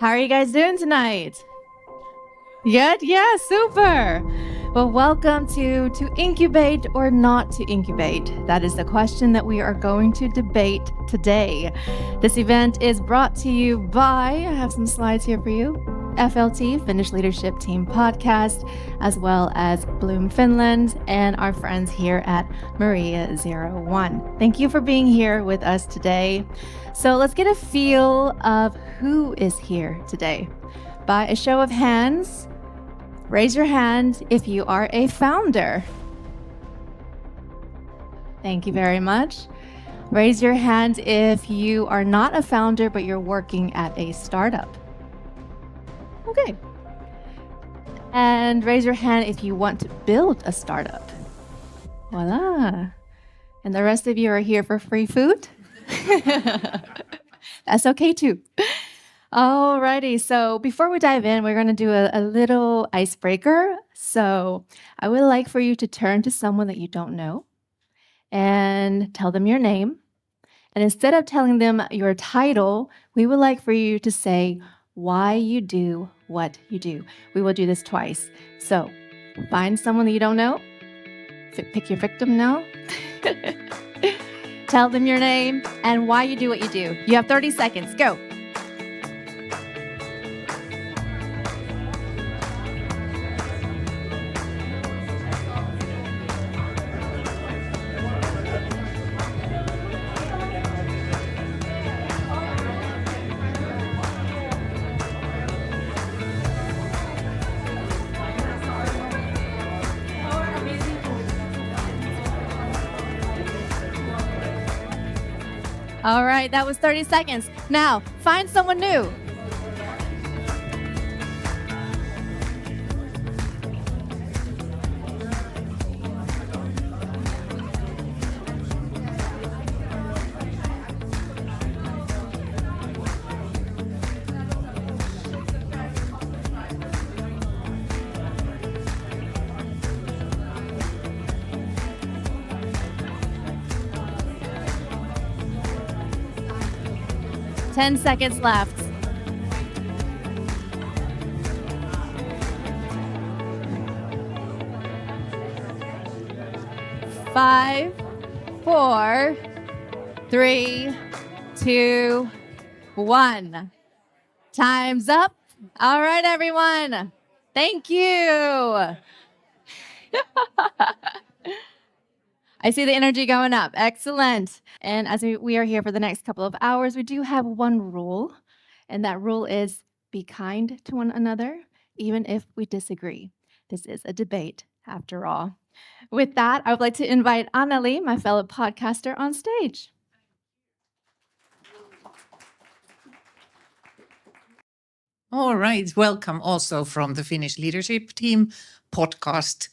How are you guys doing tonight? Good? Yeah, super. Well, welcome to incubate or not to incubate. That is the question that we are going to debate today. This event is brought to you by, I have some slides here for you, FLT, Finnish Leadership Team Podcast, as well as Bloom Finland and our friends here at Maria01. Thank you for being here with us today. So let's get a feel of who is here today. By a show of hands, raise your hand if you are a founder. Thank you very much. Raise your hand if you are not a founder, but you're working at a startup. Okay. And raise your hand if you want to build a startup. Voila. And the rest of you are here for free food? That's okay too. Alrighty, so before we dive in, we're going to do a little icebreaker. So I would like for you to turn to someone that you don't know and tell them your name. And instead of telling them your title, we would like for you to say why you do what you do. We will do this twice. So find someone that you don't know. Pick your victim now. Tell them your name and why you do what you do. You have 30 seconds. Go. All right, that was 30 seconds. Now, find someone new. Ten seconds left. 5, 4, 3, 2, 1. Time's up. All right, everyone. Thank you. I see the energy going up. Excellent. And as we are here for the next couple of hours, we do have one rule, and that rule is be kind to one another, even if we disagree. This is a debate, after all. With that, I would like to invite Anneli, my fellow podcaster, on stage. All right. Welcome also from the Finnish Leadership Team podcast.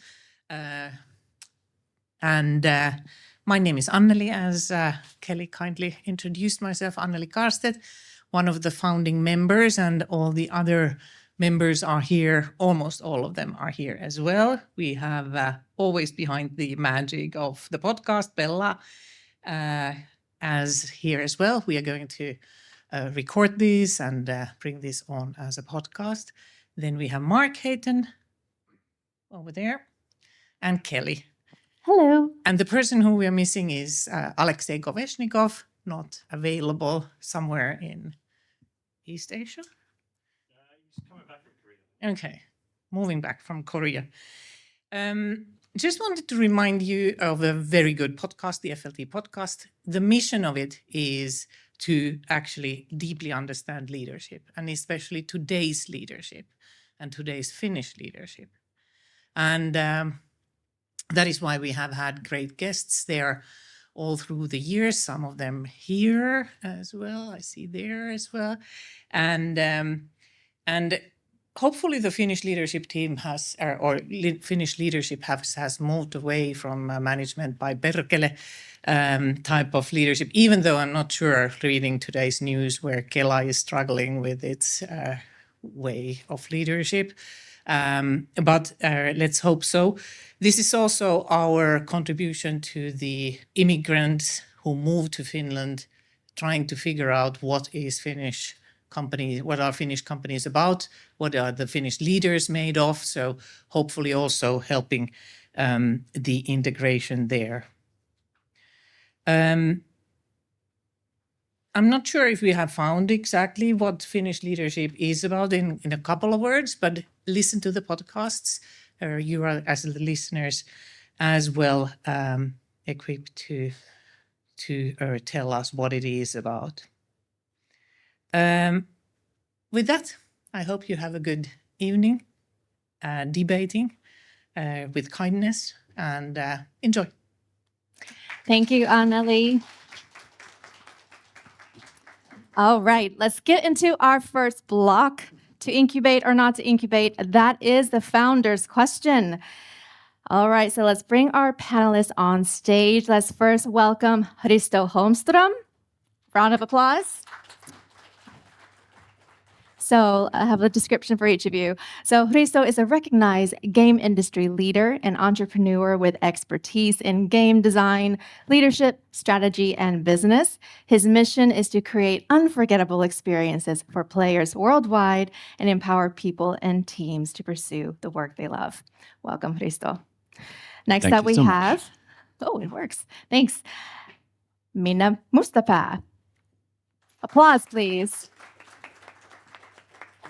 My name is Anneli, as Kelly kindly introduced myself, Anneli Karstedt, one of the founding members, and all the other members are here. Almost all of them are here as well. We have always behind the magic of the podcast, Bella, as here as well. We are going to record this and bring this on as a podcast. Then we have Mark Hayton over there and Kelly. Hello. And the person who we are missing is Alexei Goveshnikov, not available somewhere in East Asia. He's coming back from Korea. Okay, moving back from Korea. Just wanted to remind you of a very good podcast, the FLT podcast. The mission of it is to actually deeply understand leadership, and especially today's leadership and today's Finnish leadership. And that is why we have had great guests there all through the years, some of them here as well. I see there as well. And hopefully the Finnish leadership team Finnish leadership has moved away from management by perkele type of leadership, even though I'm not sure, reading today's news, where Kela is struggling with its way of leadership. But let's hope so. This is also our contribution to the immigrants who moved to Finland, trying to figure out what is Finnish company, what our Finnish company is about, what are the Finnish leaders made of. So hopefully also helping the integration there. I'm not sure if we have found exactly what Finnish leadership is about in a couple of words, but listen to the podcasts. You are, as the listeners, as well equipped to tell us what it is about. With that, I hope you have a good evening debating with kindness and enjoy. Thank you, Anneli. All right, let's get into our first block. To incubate or not to incubate, that is the founder's question. All right, so let's bring our panelists on stage. Let's first welcome Hristo Holmström. Round of applause. So I have a description for each of you. So Hristo is a recognized game industry leader and entrepreneur with expertise in game design, leadership, strategy, and business. His mission is to create unforgettable experiences for players worldwide and empower people and teams to pursue the work they love. Welcome, Hristo. Next Thank up you we so much. have, oh, it works. Thanks. Mina Mustafa. Applause, please.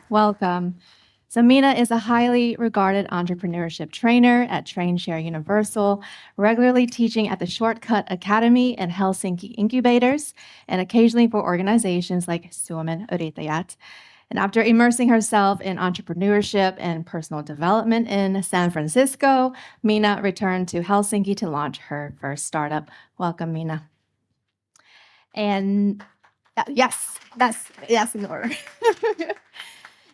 Welcome. So Mina is a highly regarded entrepreneurship trainer at TrainShare Universal, regularly teaching at the Shortcut Academy and Helsinki Incubators, and occasionally for organizations like Suomen Yrittäjät. And after immersing herself in entrepreneurship and personal development in San Francisco, Mina returned to Helsinki to launch her first startup. Welcome, Mina. And yes, in order.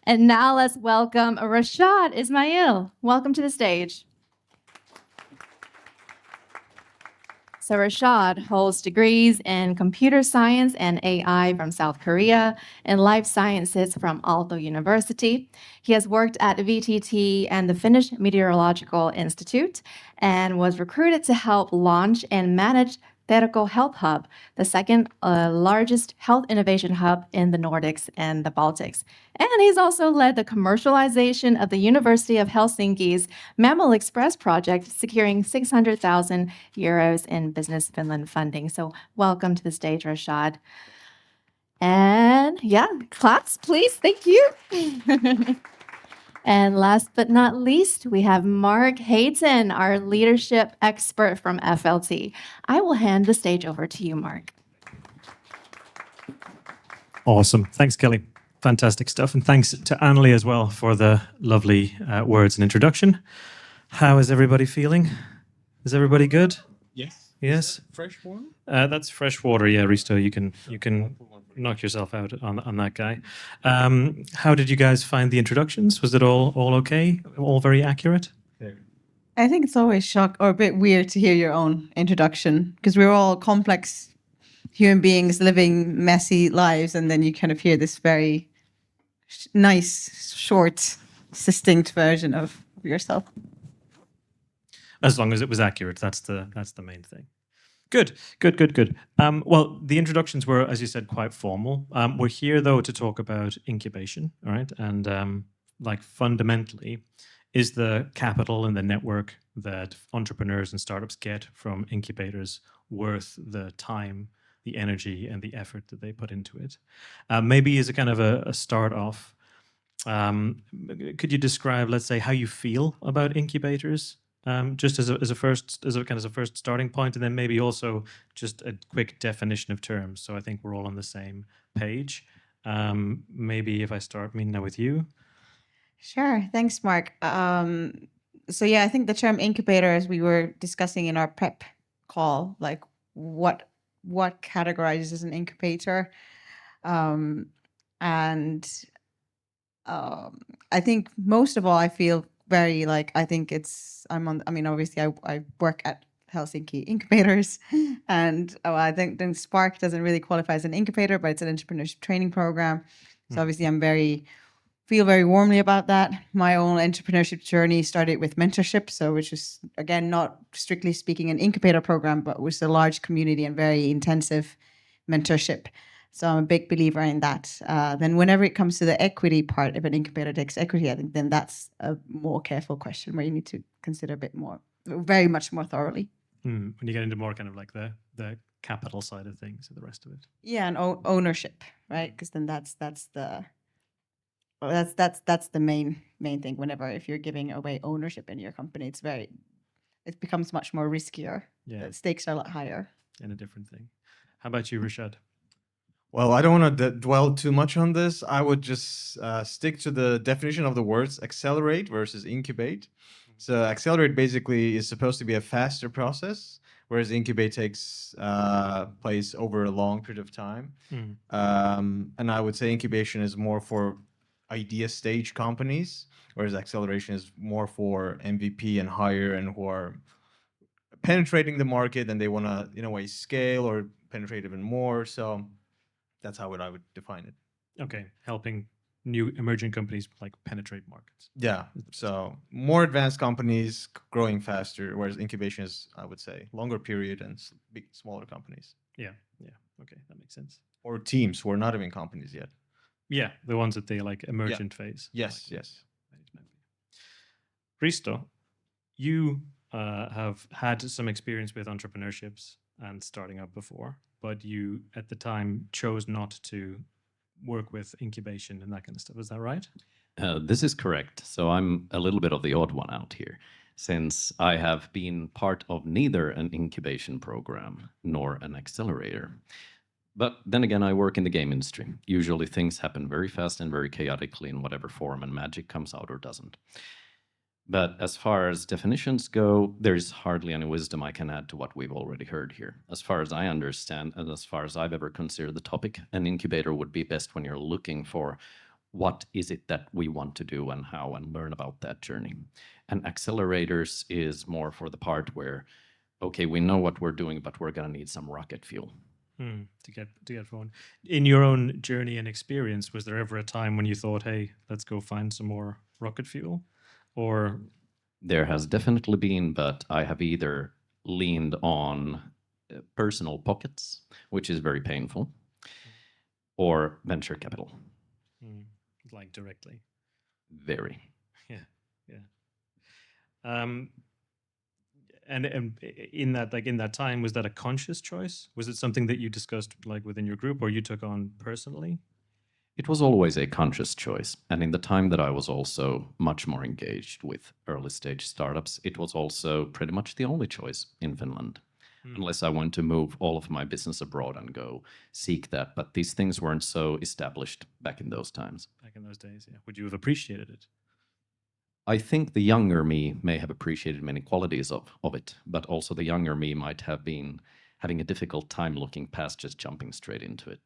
And now let's welcome Rashad Ismail. Welcome to the stage. So Rashad holds degrees in computer science and AI from South Korea and life sciences from Aalto University. He has worked at VTT and the Finnish Meteorological Institute and was recruited to help launch and manage Terco Health Hub, the second largest health innovation hub in the Nordics and the Baltics. And he's also led the commercialization of the University of Helsinki's Mammal Express project, securing 600,000 euros in Business Finland funding. So welcome to the stage, Rashad. And yeah, claps, please. Thank you. And last but not least, we have Mark Hayton, our leadership expert from FLT. I will hand the stage over to you, Mark. Awesome. Thanks, Kelly. Fantastic stuff. And thanks to Anneli as well for the lovely words and introduction. How is everybody feeling? Is everybody good? Yes. Yes. Fresh one? That's fresh water. Yeah, Risto, you can knock yourself out on that guy. How did you guys find the introductions? Was it all okay? All very accurate? I think it's always a bit weird to hear your own introduction because we're all complex human beings living messy lives, and then you kind of hear this very nice, short, succinct version of yourself. As long as it was accurate, that's the main thing. Good. Well, the introductions were, as you said, quite formal. We're here, though, to talk about incubation, all right? And fundamentally, is the capital and the network that entrepreneurs and startups get from incubators worth the time, the energy, and the effort that they put into it? Maybe as a kind of a start off, could you describe, let's say, how you feel about incubators? Just as a first starting point, and then maybe also just a quick definition of terms. So I think we're all on the same page. Maybe if I start, Minna, with you. Sure. Thanks, Mark. So yeah, I think the term incubator, as we were discussing in our prep call, like what categorizes as an incubator, and I think most of all, I feel very obviously I work at Helsinki Incubators, and I think then Spark doesn't really qualify as an incubator, but it's an entrepreneurship training program. So obviously feel very warmly about that. My own entrepreneurship journey started with mentorship, so which is again not strictly speaking an incubator program, but was a large community and very intensive mentorship. So I'm a big believer in that. Then whenever it comes to the equity part, if an incubator takes equity, I think then that's a more careful question where you need to consider a bit more, very much more thoroughly. When you get into more kind of like the capital side of things and the rest of it. Yeah, and ownership, right? Because then that's the main thing. Whenever if you're giving away ownership in your company, it becomes much more riskier. Yeah. The stakes are a lot higher. And a different thing. How about you, Rashad? Well, I don't want to dwell too much on this. I would just stick to the definition of the words accelerate versus incubate. So accelerate basically is supposed to be a faster process, whereas incubate takes place over a long period of time. And I would say incubation is more for idea stage companies, whereas acceleration is more for MVP and higher and who are penetrating the market and they want to, in a way, scale or penetrate even more. So that's how I would define it. Okay, helping new emerging companies like penetrate markets. Yeah, so more advanced companies growing faster, whereas incubation is, I would say, longer period and smaller companies. Yeah, okay, that makes sense. Or teams who are not even companies yet. Yeah, the ones that they like emergent phase. Yes, like, yes. Risto, you have had some experience with entrepreneurships and starting up before, but you at the time chose not to work with incubation and that kind of stuff. Is that right? This is correct. So I'm a little bit of the odd one out here, since I have been part of neither an incubation program nor an accelerator. But then again, I work in the game industry. Usually things happen very fast and very chaotically in whatever form, and magic comes out or doesn't. But as far as definitions go, there's hardly any wisdom I can add to what we've already heard here. As far as I understand, and as far as I've ever considered the topic, an incubator would be best when you're looking for what is it that we want to do and how, and learn about that journey. And accelerators is more for the part where, okay, we know what we're doing, but we're going to need some rocket fuel. To get going. In your own journey and experience, was there ever a time when you thought, hey, let's go find some more rocket fuel? Or there has definitely been, but I have either leaned on personal pockets, which is very painful, or venture capital. Like directly. Very. Yeah. And in that time, was that a conscious choice? Was it something that you discussed like within your group, or you took on personally? It was always a conscious choice. And in the time that I was also much more engaged with early stage startups, it was also pretty much the only choice in Finland, unless I want to move all of my business abroad and go seek that. But these things weren't so established back in those times. Back in those days, yeah. Would you have appreciated it? I think the younger me may have appreciated many qualities of it, but also the younger me might have been having a difficult time looking past just jumping straight into it.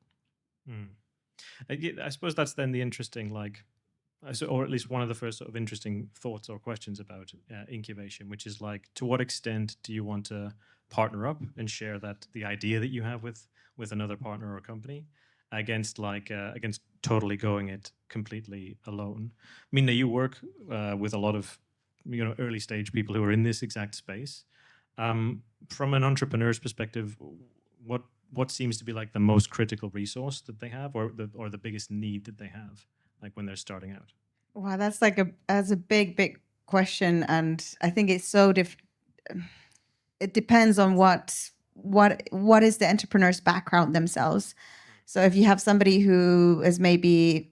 I suppose that's then the interesting, or at least one of the first sort of interesting thoughts or questions about incubation, which is like, to what extent do you want to partner up and share the idea that you have with another partner or company against totally going it completely alone? Minna, you work with a lot of early stage people who are in this exact space. From an entrepreneur's perspective, what seems to be like the most critical resource that they have, or the biggest need that they have, like when they're starting out? Wow, that's a big question, and I think it's so it depends on what is the entrepreneur's background themselves. So if you have somebody who is maybe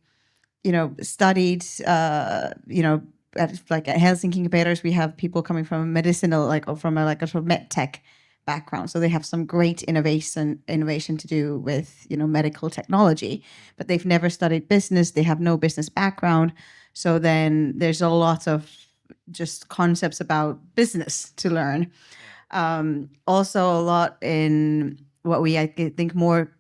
studied at Helsinki Incubators, we have people coming from a medicinal or from a sort of med tech background, so they have some great innovation to do with medical technology, but they've never studied business, they have no business background, so then there's a lot of just concepts about business to learn. Also a lot in what I think more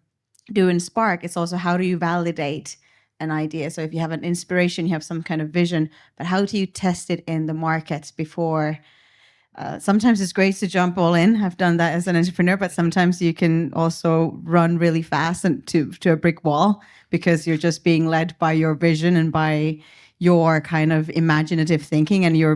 do in Spark, it's also how do you validate an idea. So if you have an inspiration, you have some kind of vision, but how do you test it in the market before? Sometimes it's great to jump all in. I've done that as an entrepreneur, but sometimes you can also run really fast and to a brick wall because you're just being led by your vision and by your kind of imaginative thinking, and you're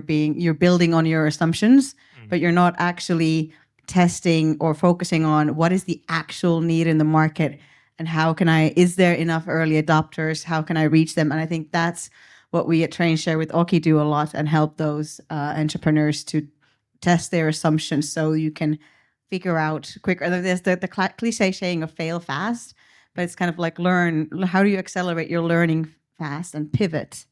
building on your assumptions, but you're not actually testing or focusing on what is the actual need in the market and how can is there enough early adopters? How can I reach them? And I think that's what we at Train Share with Oki do a lot, and help those entrepreneurs to test their assumptions so you can figure out quicker. There's the cliche saying of fail fast, but it's kind of like how do you accelerate your learning fast and pivot?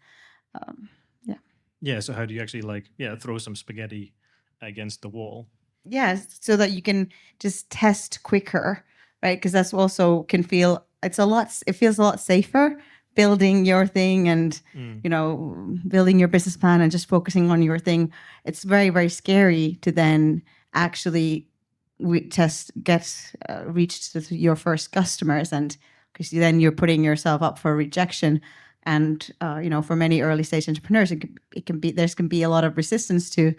Yeah, so how do you actually throw some spaghetti against the wall? Yeah, so that you can just test quicker, right? Because that's also can feel it feels a lot safer building your thing and building your business plan and just focusing on your thing. It's very, very scary to then actually reach to your first customers, and because then you're putting yourself up for rejection. And for many early stage entrepreneurs, it can be a lot of resistance to,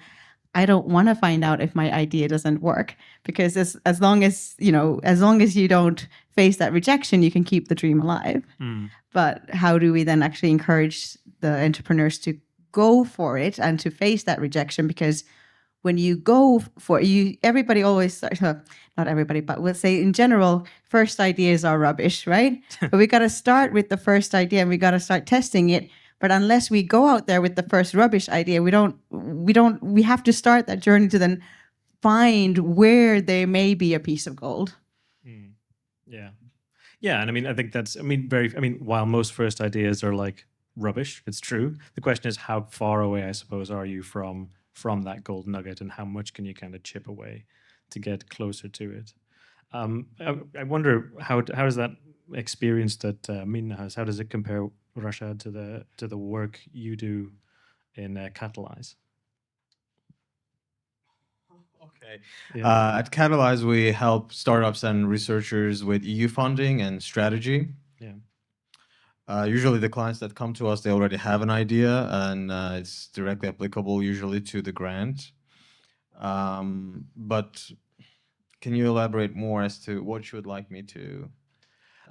I don't want to find out if my idea doesn't work, because as long as you don't face that rejection, you can keep the dream alive. But how do we then actually encourage the entrepreneurs to go for it and to face that rejection? Because when you go for it, everybody always, not everybody, but we'll say in general, first ideas are rubbish, right? But we got to start with the first idea and we got to start testing it. But unless we go out there with the first rubbish idea, we have to start that journey to then find where there may be a piece of gold. Yeah, and I think that's, while most first ideas are like rubbish, it's true. The question is, how far away, I suppose, are you from that gold nugget, and how much can you kind of chip away to get closer to it? I wonder how does that experience that Minna has, how does it compare, Rashad, to the work you do in Catalyze? Okay. Yeah. At Catalyze, we help startups and researchers with EU funding and strategy. Yeah. Usually the clients that come to us, they already have an idea, and it's directly applicable usually to the grant. But can you elaborate more as to what you would like me to?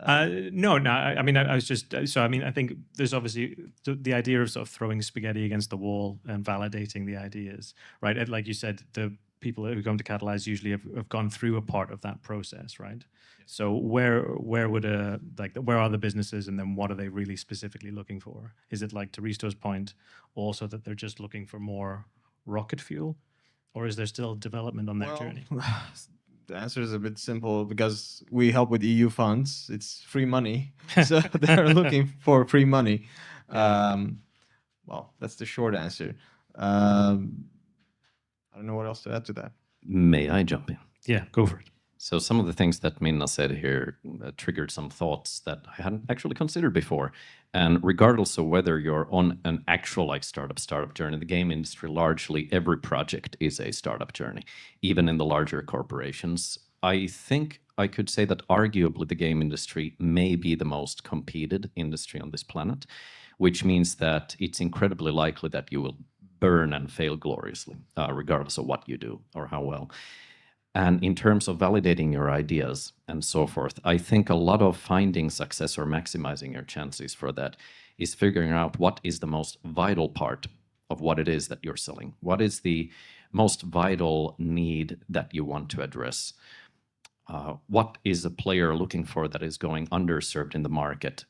No. I was just I think there's obviously the idea of sort of throwing spaghetti against the wall and validating the ideas, right? And like you said, the people who come to Catalyze usually have gone through a part of that process, right? Yeah. So where are the businesses, and then what are they really specifically looking for? Is it, like to Risto's point, also that they're just looking for more rocket fuel, or is there still development on that journey? The answer is a bit simple, because we help with EU funds. It's free money, so they're looking for free money. Well, that's the short answer. I don't know what else to add to that. May I jump in? Yeah, go for it. So some of the things that Minna said here triggered some thoughts that I hadn't actually considered before. And regardless of whether you're on an actual startup journey, the game industry, largely every project is a startup journey, even in the larger corporations. I think I could say that arguably the game industry may be the most competed industry on this planet, which means that it's incredibly likely that you will burn and fail gloriously, regardless of what you do or how well. And in terms of validating your ideas and so forth, I think a lot of finding success or maximizing your chances for that is figuring out what is the most vital part of what it is that you're selling. What is the most vital need that you want to address? What is a player looking for that is going underserved in the market?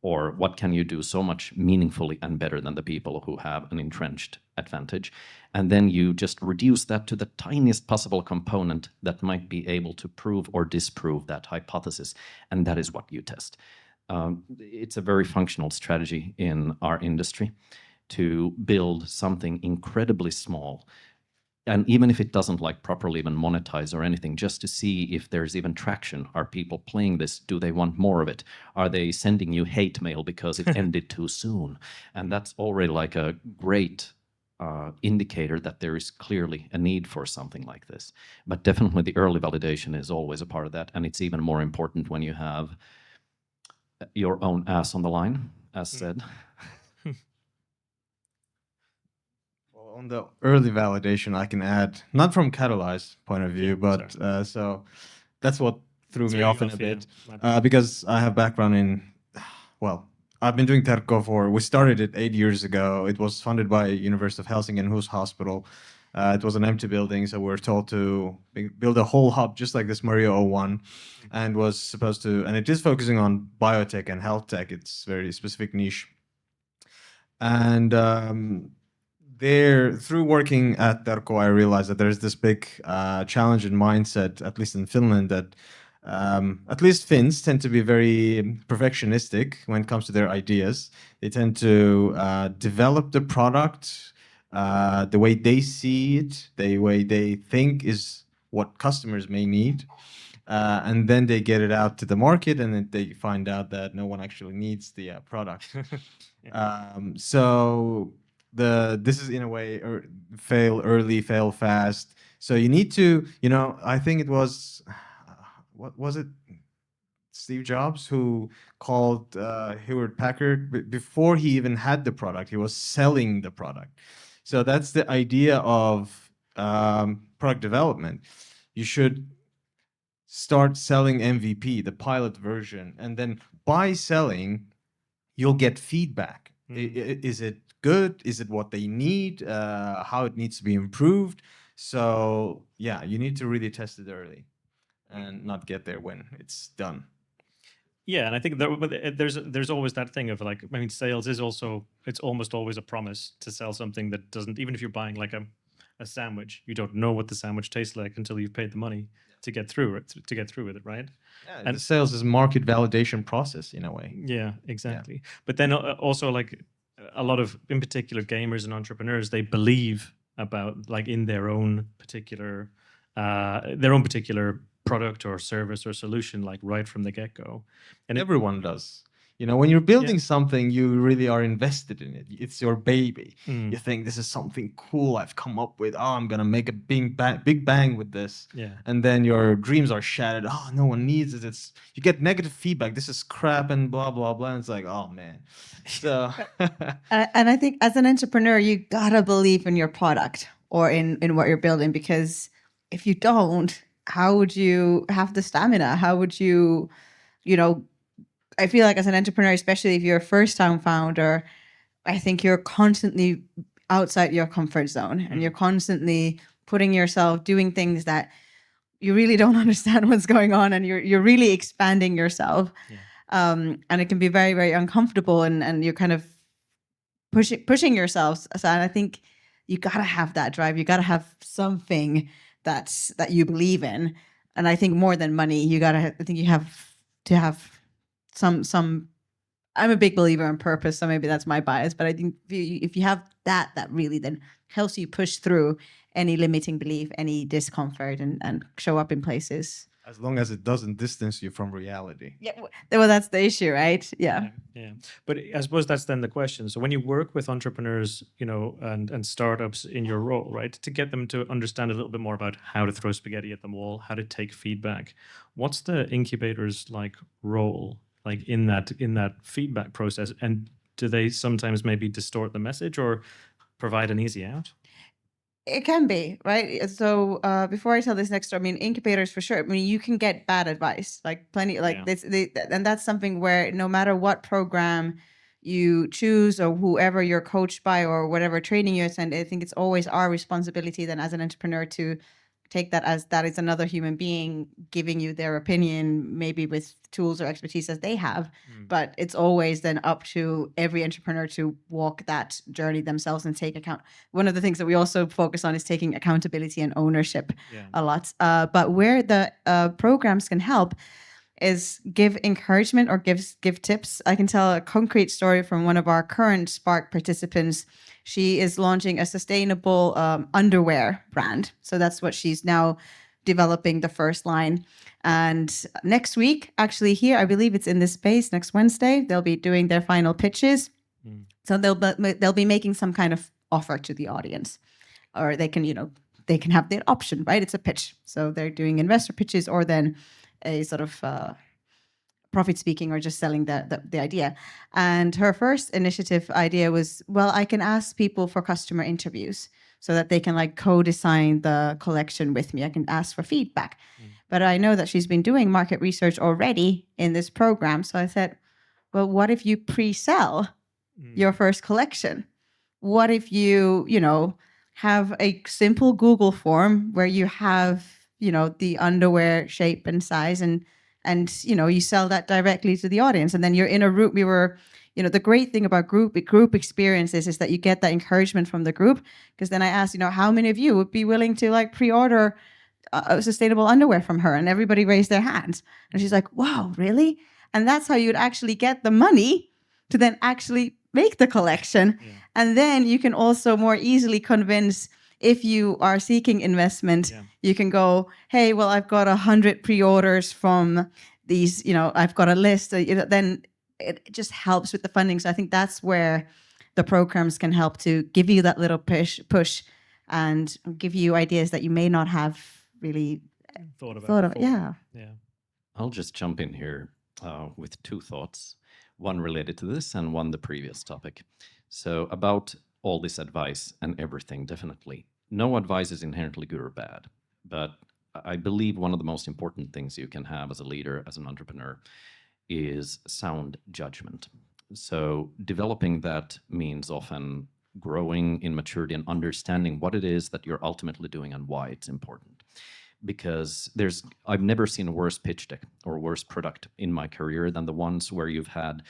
Or what can you do so much meaningfully and better than the people who have an entrenched advantage? And then you just reduce that to the tiniest possible component that might be able to prove or disprove that hypothesis. And that is what you test. It's a very functional strategy in our industry to build something incredibly small. And even if it doesn't properly even monetize or anything, just to see if there's even traction. Are people playing this? Do they want more of it? Are they sending you hate mail because it ended too soon? And that's already a great indicator that there is clearly a need for something like this. But definitely the early validation is always a part of that. And it's even more important when you have your own ass on the line, as said. On the early validation, I can add, not from Catalyze point of view, but so that's what threw me off in a bit, because I have background in, well, I've been doing Terco we started it 8 years ago. It was funded by University of Helsinki and Hus Hospital. It was an empty building, so we were told to build a whole hub just like this Mario 01, and was supposed to, and it is focusing on biotech and health tech. It's very specific niche. And there, through working at Terco, I realized that there's this big challenge in mindset, at least in Finland, that at least Finns tend to be very perfectionistic when it comes to their ideas. They tend to develop the product the way they see it, the way they think is what customers may need. And then they get it out to the market, and then they find out that no one actually needs the product. So this is in a way fail early, fail fast. So you need to, I think it was, what was it? Steve Jobs, who called Hewlett Packard before he even had the product. He was selling the product. So that's the idea of product development. You should start selling MVP, the pilot version, and then by selling, you'll get feedback. Is it good? Is it what they need? How it needs to be improved? So yeah, you need to really test it early and not get there when it's done. Yeah, and I think there's always that thing of like, I mean, sales is also, it's almost always a promise to sell something that doesn't, even if you're buying like a sandwich, you don't know what the sandwich tastes like until you've paid the money to get through it, with it, right? Yeah, and the sales is market validation process in a way. Yeah, exactly. Yeah. But then also like a lot of, in particular, gamers and entrepreneurs, they believe about like in their own particular product or service or solution, like right from the get-go. And everyone does. When you're building something, you really are invested in it. It's your baby. You think this is something cool I've come up with. Oh, I'm gonna make a big bang with this. Yeah. And then your dreams are shattered. Oh, no one needs it. You get negative feedback. This is crap and blah blah blah. And it's like, oh man. So. And I think as an entrepreneur, you gotta believe in your product or in what you're building, because if you don't, how would you have the stamina? How would you, I feel like as an entrepreneur, especially if you're a first-time founder, I think you're constantly outside your comfort zone, and you're constantly putting yourself, doing things that you really don't understand what's going on, and you're really expanding yourself. Yeah. And it can be very, very uncomfortable, and you're kind of pushing yourself. So I think you gotta have that drive. You gotta have something that you believe in. And I think more than money, I think you have to have some I'm a big believer in purpose, so maybe that's my bias, but I think if you have that really then helps you push through any limiting belief, any discomfort, and show up in places. As long as it doesn't distance you from reality. Yeah, well, that's the issue, right? Yeah. But I suppose that's then the question. So when you work with entrepreneurs, and startups in your role, right, to get them to understand a little bit more about how to throw spaghetti at the wall, how to take feedback, what's the incubator's like role, like in that feedback process? And do they sometimes maybe distort the message or provide an easy out? It can be, right? So before I tell this next story, I mean, incubators for sure. I mean, you can get bad advice, like plenty, like this, and that's something where no matter what program you choose or whoever you're coached by or whatever training you attend, I think it's always our responsibility then as an entrepreneur to take that as that is another human being giving you their opinion, maybe with tools or expertise as they have. But it's always then up to every entrepreneur to walk that journey themselves and take account. One of the things that we also focus on is taking accountability and ownership a lot. But where the programs can help is give encouragement or give tips. I can tell a concrete story from one of our current Spark participants. She is launching a sustainable underwear brand. So that's what she's now developing, the first line. And next week, actually here, I believe it's in this space, next Wednesday, they'll be doing their final pitches. So they'll be making some kind of offer to the audience, or they can, they can have the option, right? It's a pitch. So they're doing investor pitches or then a sort of profit speaking or just selling the idea. And her first initiative idea was, well, I can ask people for customer interviews so that they can like co-design the collection with me. I can ask for feedback. But I know that she's been doing market research already in this program. So I said, well, what if you pre-sell your first collection? What if you, have a simple Google form where you have, the underwear shape and size, and you sell that directly to the audience. And then you're in a room. The great thing about group experiences is that you get that encouragement from the group. Because then I asked, how many of you would be willing to like pre-order sustainable underwear from her? And everybody raised their hands. And she's like, wow, really? And that's how you'd actually get the money to then actually make the collection. Yeah. And then you can also more easily convince, if you are seeking investment, you can go, hey, well, I've got 100 pre-orders from these, I've got a list. Then it just helps with the funding. So I think that's where the programs can help to give you that little push and give you ideas that you may not have really thought about thought of. before. Yeah. I'll just jump in here with two thoughts, one related to this and one the previous topic. So about all this advice and everything, definitely. No advice is inherently good or bad, but I believe one of the most important things you can have as a leader, as an entrepreneur, is sound judgment. So developing that means often growing in maturity and understanding what it is that you're ultimately doing and why it's important. Because I've never seen a worse pitch deck or worse product in my career than the ones where you've had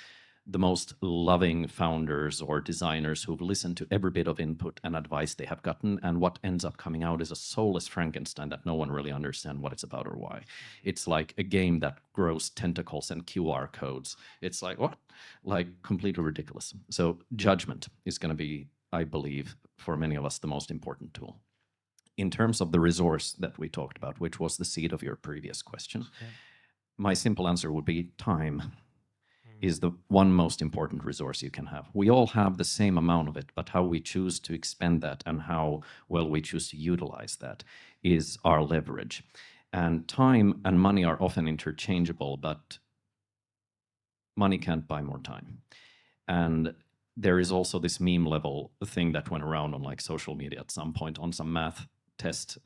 the most loving founders or designers who've listened to every bit of input and advice they have gotten, and what ends up coming out is a soulless Frankenstein that no one really understands what it's about or why. It's like a game that grows tentacles and QR codes. It's like, what? Like completely ridiculous. So judgment is going to be, I believe, for many of us, the most important tool. In terms of the resource that we talked about, which was the seed of your previous question, my simple answer would be time is the one most important resource you can have. We all have the same amount of it, but how we choose to expend that and how well we choose to utilize that is our leverage. And time and money are often interchangeable, but money can't buy more time. And there is also this meme level thing that went around on like social media at some point on some math test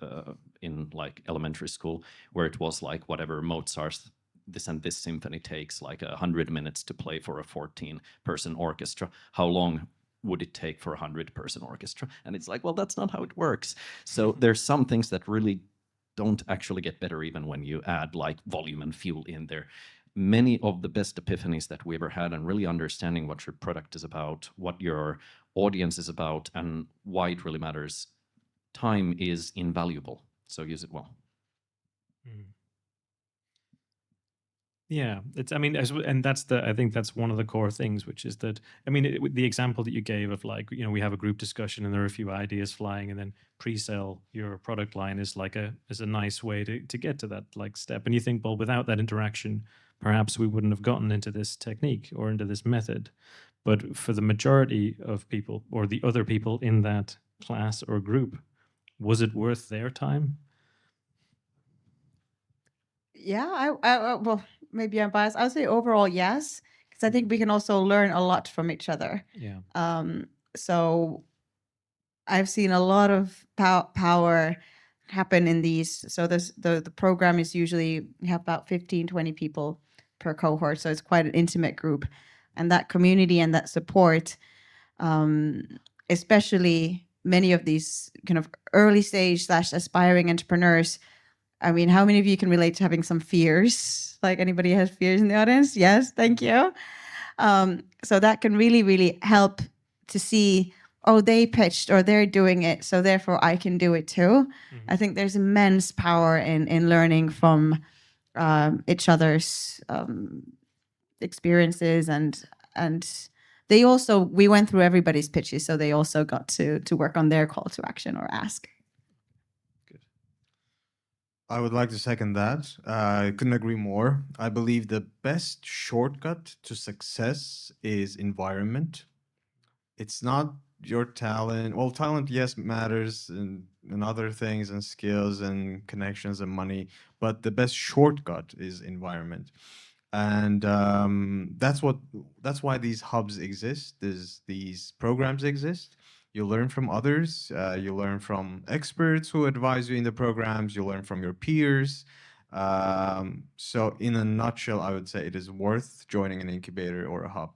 in like elementary school, where it was like whatever Mozart's this and this symphony takes like 100 minutes to play for a 14-person orchestra. How long would it take for a 100-person orchestra? And it's like, well, that's not how it works. So there's some things that really don't actually get better even when you add like volume and fuel in there. Many of the best epiphanies that we ever had and really understanding what your product is about, what your audience is about, and why it really matters, time is invaluable. So use it well. Yeah, I think that's one of the core things, which is that, the example that you gave of like, we have a group discussion and there are a few ideas flying, and then pre-sell your product line is a nice way to get to that like step. And you think, well, without that interaction, perhaps we wouldn't have gotten into this technique or into this method. But for the majority of people or the other people in that class or group, was it worth their time? Yeah, well, maybe I'm biased. I would say overall, yes, because I think we can also learn a lot from each other. Yeah. So I've seen a lot of power happen in these. So the program is usually, we have about 15, 20 people per cohort. So it's quite an intimate group. And that community and that support, especially many of these kind of early stage / aspiring entrepreneurs. I mean, how many of you can relate to having some fears? Like, anybody has fears in the audience? Yes, thank you. So that can really, really help to see, oh, they pitched or they're doing it, so therefore I can do it too. Mm-hmm. I think there's immense power in learning from each other's experiences, and they also, we went through everybody's pitches, so they also got to work on their call to action or ask. I would like to second that. I couldn't agree more. I believe the best shortcut to success is environment. It's not your talent. Well, talent, yes, matters, and other things and skills and connections and money, but the best shortcut is environment. And that's why these hubs exist, these programs exist. You learn from others, you learn from experts who advise you in the programs, you learn from your peers. So in a nutshell, I would say it is worth joining an incubator or a hub.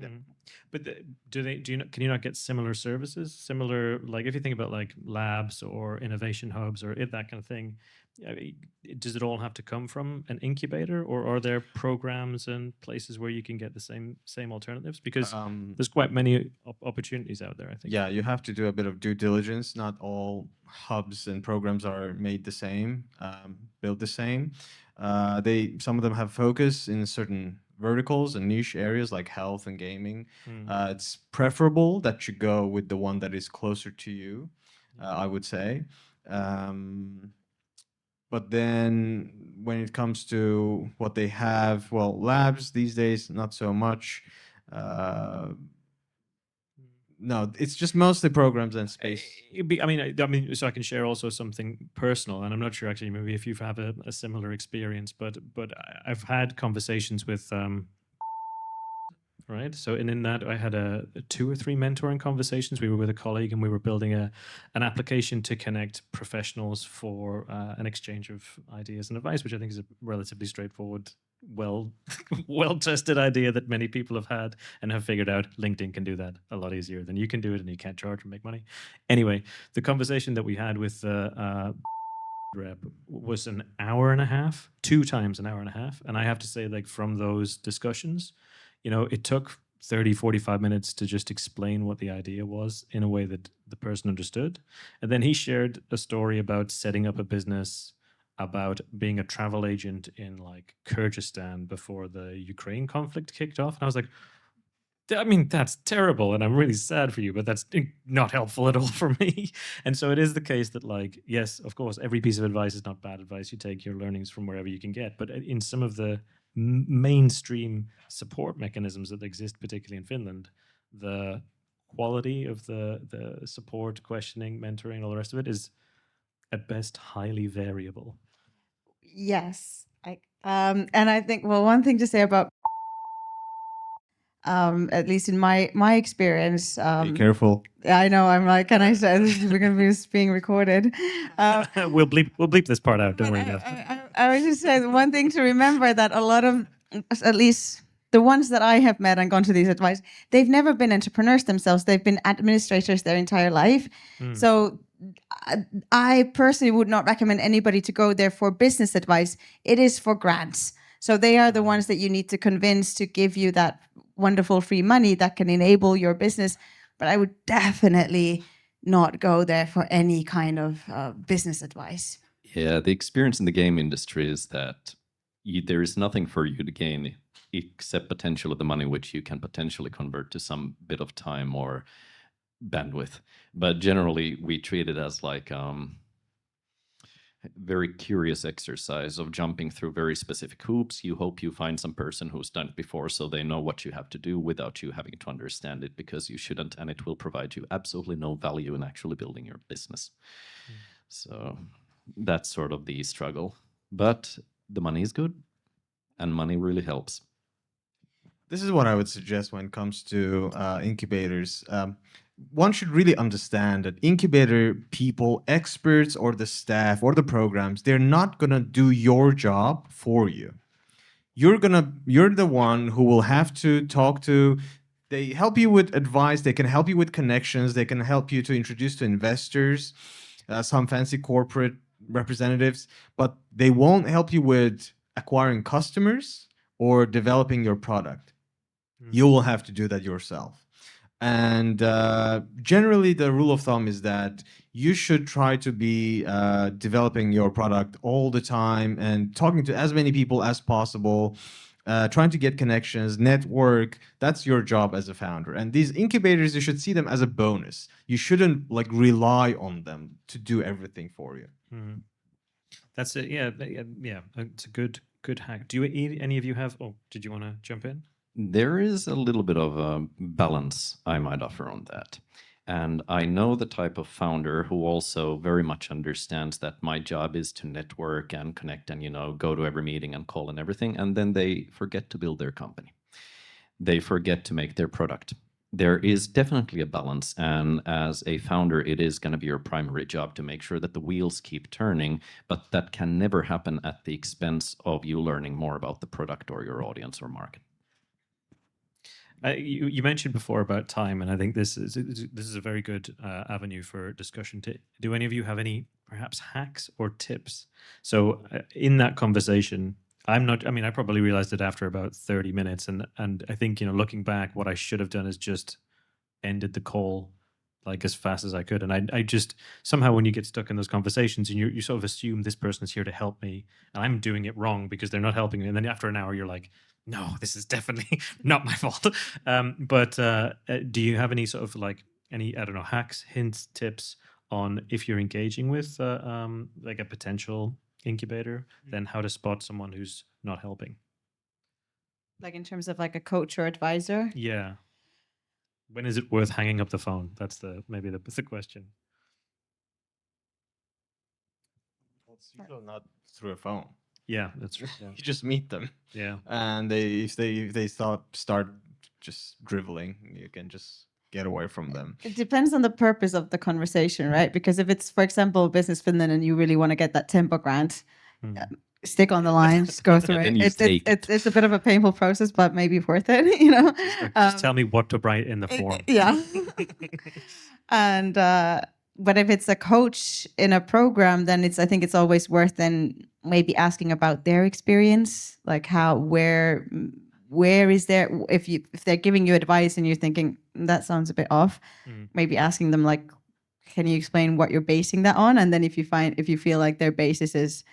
Mhm. But can you not get similar services? Similar, like if you think about like labs or innovation hubs or that kind of thing, does it all have to come from an incubator, or are there programs and places where you can get the same alternatives? Because there's quite many opportunities out there, I think. Yeah, you have to do a bit of due diligence. Not all hubs and programs are made the same, built the same. Some of them have focus in certain verticals and niche areas like health and gaming. It's preferable that you go with the one that is closer to you, I would say. But then when it comes to what they have, well, labs these days, not so much. No, it's just mostly programs and space. I mean, so I can share also something personal, and I'm not sure actually maybe if you've had a similar experience, but I've had conversations with right. So in that I had a 2 or 3 mentoring conversations. We were with a colleague and we were building an application to connect professionals for an exchange of ideas and advice, which I think is a relatively straightforward, well tested idea that many people have had and have figured out LinkedIn can do that a lot easier than you can do it, and you can't charge or make money. Anyway, the conversation that we had with rep was an hour and a half, 2 times an hour and a half. And I have to say, like, from those discussions, it took 30, 45 minutes to just explain what the idea was in a way that the person understood. And then he shared a story about setting up a business, about being a travel agent in like Kyrgyzstan before the Ukraine conflict kicked off. And I was like, I mean, that's terrible, and I'm really sad for you, but that's not helpful at all for me. And so it is the case that, like, yes, of course, every piece of advice is not bad advice. You take your learnings from wherever you can get. But in some of the mainstream support mechanisms that exist, particularly in Finland, the quality of the support, questioning, mentoring, all the rest of it is at best highly variable. Yes. And I think, well, one thing to say about at least in my experience. Be careful. I know. I'm like, can I say this is going to be being recorded? We'll bleep this part out. Don't worry about it. I was just saying one thing to remember, that a lot of, at least the ones that I have met and gone to these advice, they've never been entrepreneurs themselves. They've been administrators their entire life. So I personally would not recommend anybody to go there for business advice. It is for grants. So they are the ones that you need to convince to give you that wonderful free money that can enable your business. But I would definitely not go there for any kind of business advice. Yeah, the experience in the game industry is that there is nothing for you to gain except potential of the money, which you can potentially convert to some bit of time or bandwidth. But generally, we treat it as like very curious exercise of jumping through very specific hoops. You hope you find some person who's done it before, so they know what you have to do without you having to understand it, because you shouldn't, and it will provide you absolutely no value in actually building your business. So that's sort of the struggle. But the money is good, and money really helps. This is what I would suggest when it comes to incubators. One should really understand that incubator people, experts, or the staff or the programs, they're not gonna do your job for you. You're the one who will have to talk to. They help you with advice. They can help you with connections. They can help you to introduce to investors, some fancy corporate representatives, but they won't help you with acquiring customers or developing your product. You will have to do that yourself. And generally, the rule of thumb is that you should try to be developing your product all the time and talking to as many people as possible, trying to get connections, network. That's your job as a founder. And these incubators, you should see them as a bonus. You shouldn't like rely on them to do everything for you. That's it. Yeah, yeah. It's a good hack. Do any of you have? Oh, did you want to jump in? There is a little bit of a balance I might offer on that. And I know the type of founder who also very much understands that my job is to network and connect and, go to every meeting and call and everything. And then they forget to build their company. They forget to make their product. There is definitely a balance. And as a founder, it is going to be your primary job to make sure that the wheels keep turning. But that can never happen at the expense of you learning more about the product or your audience or market. You mentioned before about time, and I think this is a very good avenue for discussion. Do any of you have any perhaps hacks or tips? So in that conversation, I'm not. I mean, I probably realized it after about 30 minutes, and I think, you know, looking back, what I should have done is just ended the call like as fast as I could. And I just somehow, when you get stuck in those conversations and you sort of assume this person's here to help me and I'm doing it wrong because they're not helping me. And then after an hour, you're like, no, this is definitely not my fault. But do you have any sort of like any, I don't know, hacks, hints, tips on if you're engaging with like a potential incubator, then how to spot someone who's not helping? Like in terms of like a coach or advisor? Yeah. When is it worth hanging up the phone? That's maybe the question. Well, it's usually not through a phone. Yeah, that's true. Yeah. You just meet them, Yeah. and if they start just driveling, you can just get away from them. It depends on the purpose of the conversation, right? Because if it's, for example, Business Finland and you really want to get that tempo grant, stick on the line, just go through then it. you take it. It's a bit of a painful process, but maybe worth it, you know? Just tell me what to write in the form. Yeah. And but if it's a coach in a program, then I think it's always worth then maybe asking about their experience, like where is there, if they're giving you advice and you're thinking that sounds a bit off, maybe asking them like, can you explain what you're basing that on? And then if you feel like their basis is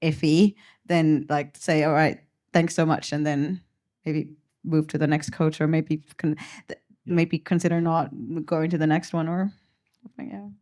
iffy, then like say, all right, thanks so much, and then maybe move to the next coach, or maybe maybe consider not going to the next one, or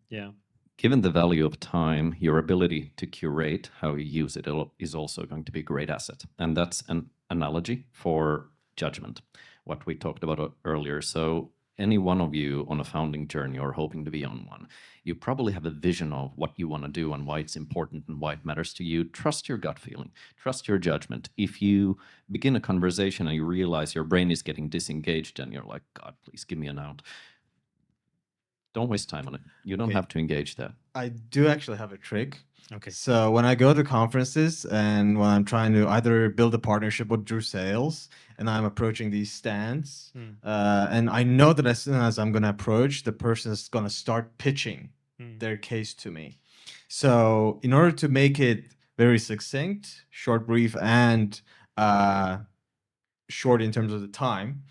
Yeah. Given the value of time, your ability to curate how you use it is also going to be a great asset. And that's an analogy for judgment, what we talked about earlier. So any one of you on a founding journey or hoping to be on one, you probably have a vision of what you want to do and why it's important and why it matters to you. Trust your gut feeling, trust your judgment. If you begin a conversation and you realize your brain is getting disengaged and you're like, God, please give me an out, don't waste time on it. You don't have to engage that. I do actually have a trick. Okay. So when I go to conferences and when I'm trying to either build a partnership with Drew Sales and I'm approaching these stands, and I know that as soon as I'm going to approach, the person is going to start pitching their case to me. So in order to make it very succinct, short, brief, and short in terms of the time,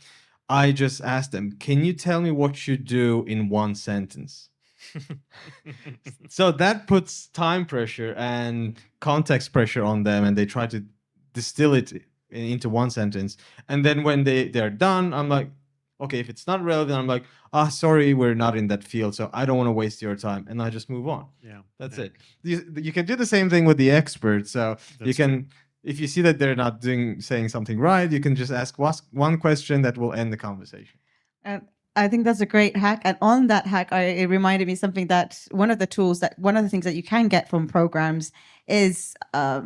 I just asked them, can you tell me what you do in one sentence? So that puts time pressure and context pressure on them, and they try to distill it into one sentence. And then when they're done, I'm like, okay, if it's not relevant, I'm like, sorry, we're not in that field, so I don't want to waste your time. And I just move on. Yeah, that's it. You can do the same thing with the expert. So you can... If you see that they're not saying something right, you can just ask one question that will end the conversation. And I think that's a great hack. And on that hack, it reminded me something that one of the things that you can get from programs is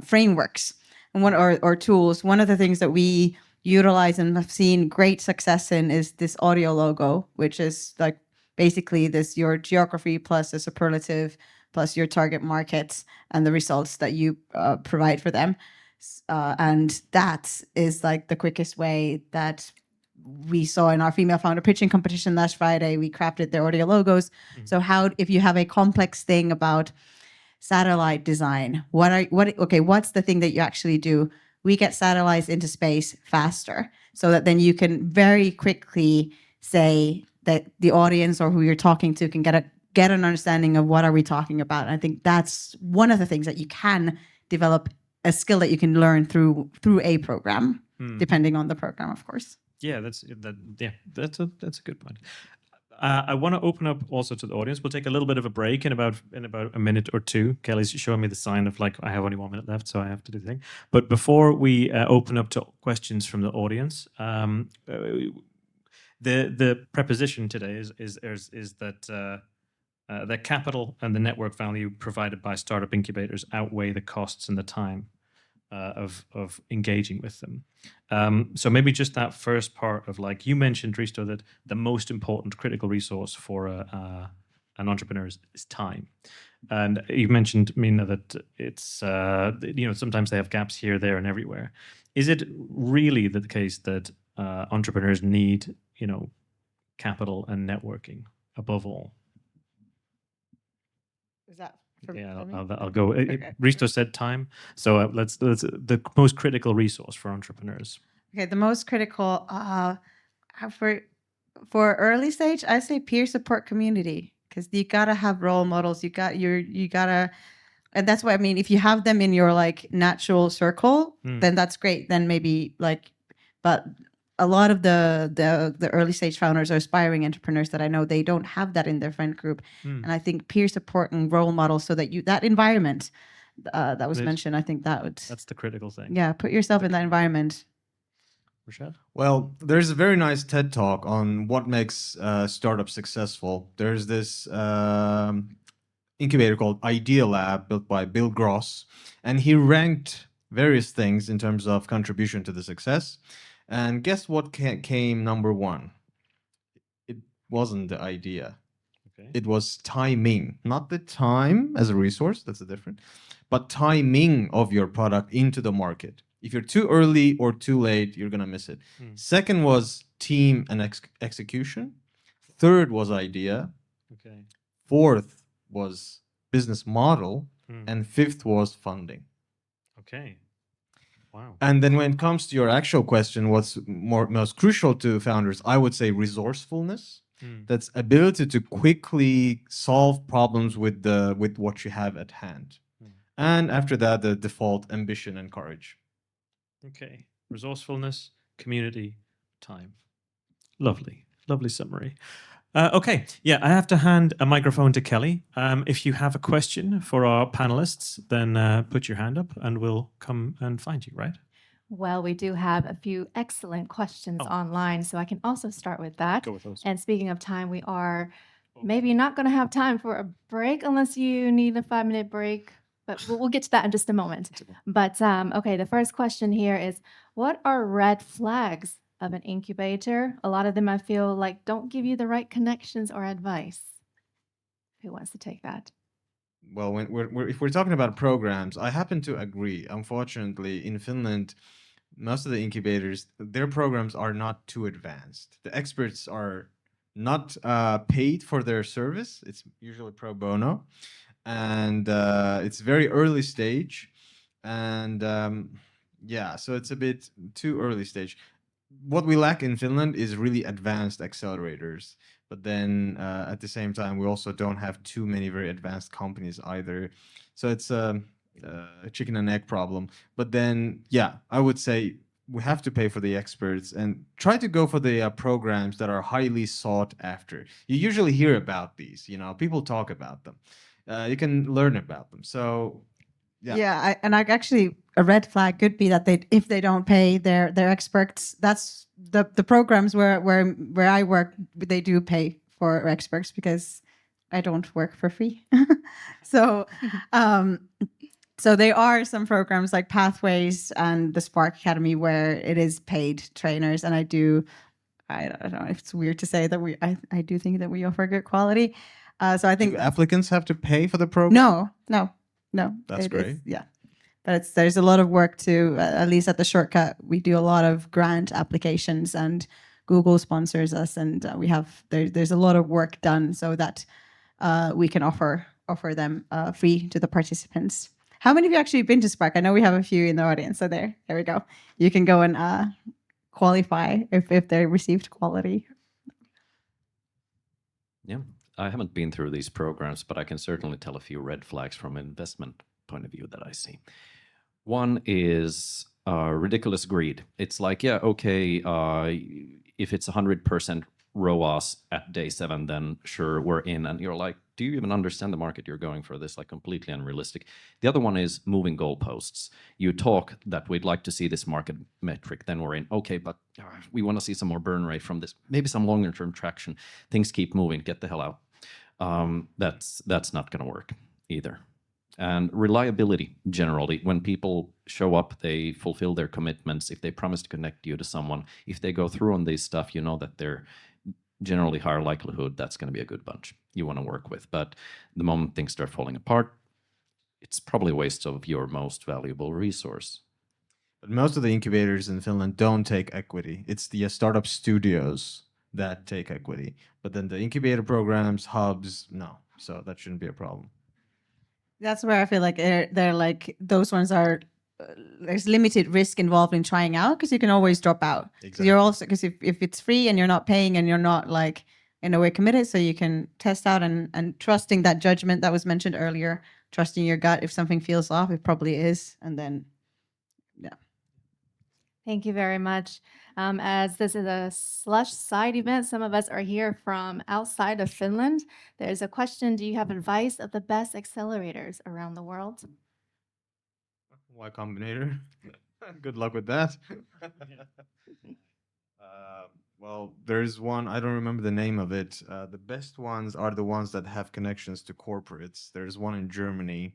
frameworks and or tools. One of the things that we utilize and have seen great success in is this audio logo, which is like basically your geography plus a superlative plus your target markets and the results that you provide for them. And that is like the quickest way that we saw in our female founder pitching competition last Friday. We crafted their audio logos. So if you have a complex thing about satellite design, what's the thing that you actually do? We get satellites into space faster, so that then you can very quickly say that the audience or who you're talking to can get an understanding of what are we talking about. And I think that's one of the things that you can develop, a skill that you can learn through a program, depending on the program, of course. Yeah, that's a good point. I want to open up also to the audience. We'll take a little bit of a break in about a minute or two. Kelly's showing me the sign of like I have only 1 minute left, so I have to do the thing. But before we open up to questions from the audience, the preposition today is that. The capital and the network value provided by startup incubators outweigh the costs and the time of engaging with them. So maybe just that first part of like you mentioned, Risto, that the most important critical resource for an entrepreneur is time. And you mentioned, Mina, that it's sometimes they have gaps here, there, and everywhere. Is it really the case that entrepreneurs need, capital and networking above all. Is that Yeah, for me? I'll go. Okay. Risto said time, so let's the most critical resource for entrepreneurs. Okay, the most critical for early stage, I say peer support community, because you gotta have role models. You gotta, and that's what I mean. If you have them in your like natural circle, then that's great. Then maybe like, but a lot of the early stage founders or aspiring entrepreneurs that I know, they don't have that in their friend group. And I think peer support and role models, so that that environment that was mentioned, I think that's the critical thing. Yeah, put yourself in that environment. Rashad? Well, there's a very nice TED talk on what makes startups successful. There's this incubator called Idea Lab, built by Bill Gross, and he ranked various things in terms of contribution to the success. And guess what came number one? It wasn't the idea. Okay. It was timing, not the time as a resource, that's a different, but timing of your product into the market. If you're too early or too late, you're going to miss it. Second was team and execution. Third was idea. Okay. Fourth was business model. And fifth was funding. Okay. Wow. And then when it comes to your actual question, what's most crucial to founders, I would say resourcefulness. That's ability to quickly solve problems with what you have at hand. And after that, the default ambition and courage. Okay. Resourcefulness, community, time. Lovely. Lovely summary. Okay. Yeah, I have to hand a microphone to Kelly. If you have a question for our panelists, then put your hand up and we'll come and find you, right? Well, we do have a few excellent questions online, so I can also start with that. Go with those. And speaking of time, we are maybe not going to have time for a break unless you need a 5-minute break, but we'll get to that in just a moment. But okay, the first question here is, what are red flags of an incubator? A lot of them I feel like don't give you the right connections or advice. Who wants to take that? Well, if we're talking about programs, I happen to agree. Unfortunately, in Finland, most of the incubators, their programs are not too advanced. The experts are not paid for their service. It's usually pro bono. And it's very early stage. And yeah, so it's a bit too early stage. What we lack in Finland is really advanced accelerators. But then at the same time, we also don't have too many very advanced companies either. So it's a chicken and egg problem. But then, yeah, I would say we have to pay for the experts and try to go for the programs that are highly sought after. You usually hear about these, people talk about them. You can learn about them. So, yeah. Yeah, actually, a red flag could be that if they don't pay their experts, that's the programs where I work, they do pay for experts because I don't work for free. So there are some programs like Pathways and the Spark Academy where it is paid trainers, and I don't know if it's weird to say that I do think that we offer good quality. So I think applicants have to pay for the program? No. That's great. Yeah. But there's a lot of work to, at least at the Shortcut, we do a lot of grant applications, and Google sponsors us, and there's a lot of work done so that we can offer them free to the participants. How many of you actually been to Spark? I know we have a few in the audience, so there we go. You can go and qualify if they received quality. Yeah, I haven't been through these programs, but I can certainly tell a few red flags from an investment point of view that I see. One is ridiculous greed. It's like, yeah, okay, if it's 100% ROAS at day 7, then sure, we're in. And you're like, do you even understand the market you're going for? This like completely unrealistic. The other one is moving goalposts. You talk that we'd like to see this market metric, then we're in. Okay, but we want to see some more burn rate from this. Maybe some longer term traction. Things keep moving. Get the hell out. That's not going to work either. And reliability, generally, when people show up, they fulfill their commitments. If they promise to connect you to someone, if they go through on this stuff, you know that they're generally higher likelihood that's going to be a good bunch you want to work with. But the moment things start falling apart, it's probably a waste of your most valuable resource. But most of the incubators in Finland don't take equity. It's the startup studios that take equity. But then the incubator programs, hubs, no. So that shouldn't be a problem. That's where I feel like they're like those ones are. There's limited risk involved in trying out because you can always drop out. Exactly. You're also because if it's free and you're not paying and you're not like in a way committed, so you can test out and trusting that judgment that was mentioned earlier, trusting your gut. If something feels off, it probably is, and then yeah. Thank you very much. As this is a Slush side event, some of us are here from outside of Finland. There's a question, do you have advice of the best accelerators around the world? Y Combinator. Good luck with that. Well, there's one, I don't remember the name of it. The best ones are the ones that have connections to corporates. There's one in Germany.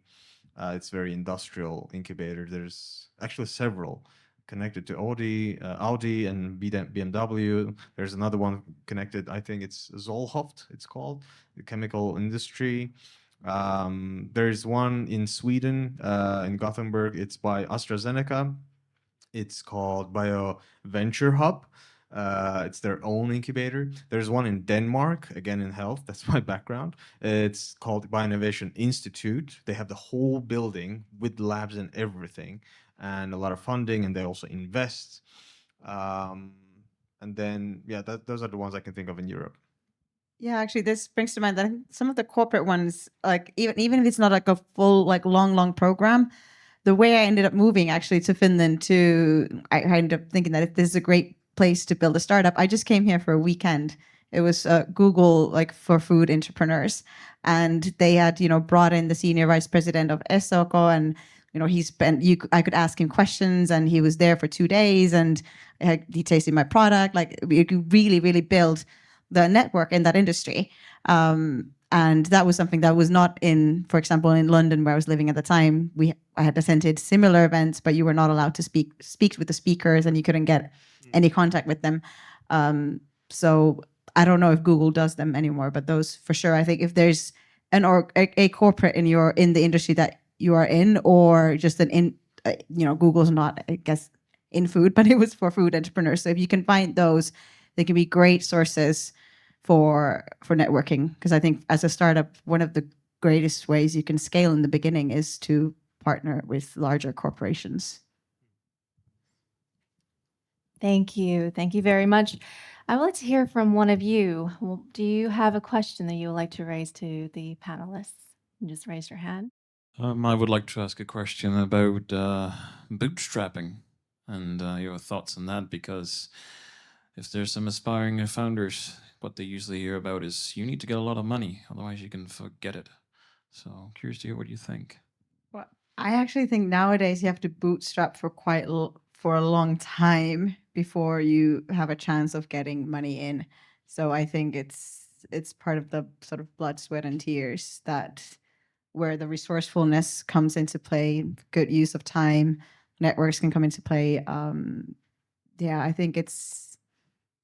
It's very industrial incubator. There's actually several connected to Audi and BMW. There's another one connected, I think it's Zollhoft, it's called, the chemical industry. There's one in Sweden, in Gothenburg. It's by AstraZeneca. It's called Bio Venture Hub. It's their own incubator. There's one in Denmark, again in health. That's my background. It's called Bioinnovation Institute. They have the whole building with labs and everything, and a lot of funding, and they also invest. And then, yeah, those are the ones I can think of in Europe. Yeah, actually, this brings to mind that some of the corporate ones, like even if it's not like a full like long program, the way I ended up moving actually to Finland I ended up thinking that if this is a great place to build a startup, I just came here for a weekend. It was Google like for food entrepreneurs, and they had brought in the senior vice president of Esoko, and I could ask him questions, and he was there for 2 days, and he tasted my product. Like you could really build the network in that industry. And that was something that was not in, for example, in London where I was living at the time. I had attended similar events, but you were not allowed to speak with the speakers, and you couldn't get any contact with them. So I don't know if Google does them anymore, but those for sure. I think if there's a corporate in the industry that you are in, or just Google's not, I guess, in food, but it was for food entrepreneurs. So if you can find those, they can be great sources for networking, because I think as a startup, one of the greatest ways you can scale in the beginning is to partner with larger corporations. Thank you. Thank you very much. I would like to hear from one of you. Well, do you have a question that you would like to raise to the panelists? Just raise your hand. I would like to ask a question about bootstrapping and your thoughts on that, because if there's some aspiring founders, what they usually hear about is you need to get a lot of money, otherwise you can forget it. So I'm curious to hear what you think. Well, I actually think nowadays you have to bootstrap for a long time before you have a chance of getting money in. So I think it's part of the sort of blood, sweat, and tears where the resourcefulness comes into play, good use of time, networks can come into play. Yeah, I think it's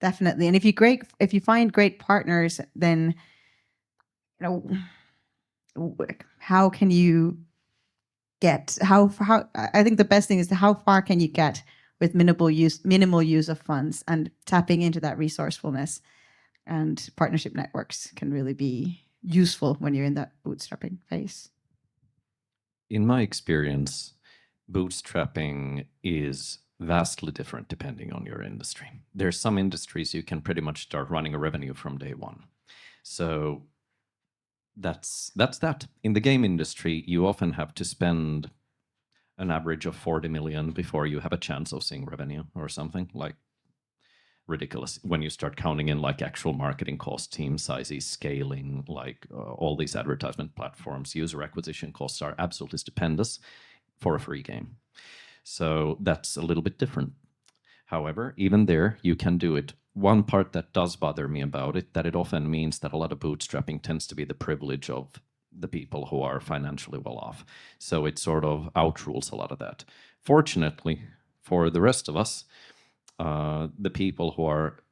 definitely. And if you find great partners, then how can you get how I think the best thing is how far can you get with minimal use of funds, and tapping into that resourcefulness and partnership networks can really be useful when you're in that bootstrapping phase. In my experience, bootstrapping is vastly different depending on your industry. There's some industries you can pretty much start running a revenue from day one. So that's that. In the game industry, you often have to spend an average of 40 million before you have a chance of seeing revenue or something like ridiculous when you start counting in like actual marketing costs, team sizes, scaling, like all these advertisement platforms, user acquisition costs are absolutely stupendous for a free game. So that's a little bit different. However, even there, you can do it. One part that does bother me about it, that it often means that a lot of bootstrapping tends to be the privilege of the people who are financially well off. So it sort of outrules a lot of that. Fortunately, for the rest of us, the people who are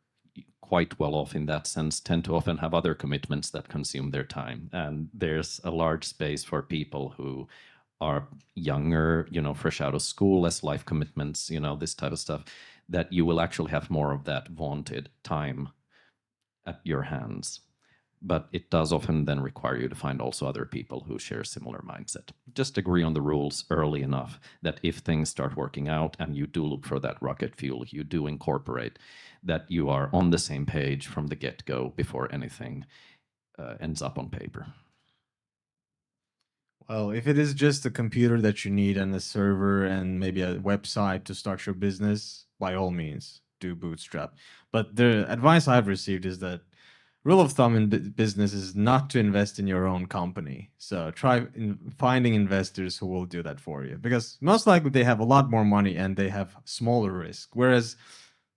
quite well off in that sense tend to often have other commitments that consume their time. And there's a large space for people who are younger, fresh out of school, less life commitments, this type of stuff, that you will actually have more of that vaunted time at your hands. But it does often then require you to find also other people who share similar mindset. Just agree on the rules early enough that if things start working out and you do look for that rocket fuel, you do incorporate, that you are on the same page from the get-go before anything ends up on paper. Well, if it is just a computer that you need and a server and maybe a website to start your business, by all means, do bootstrap. But the advice I've received is that rule of thumb in business is not to invest in your own company. So try finding investors who will do that for you, because most likely they have a lot more money and they have smaller risk. Whereas,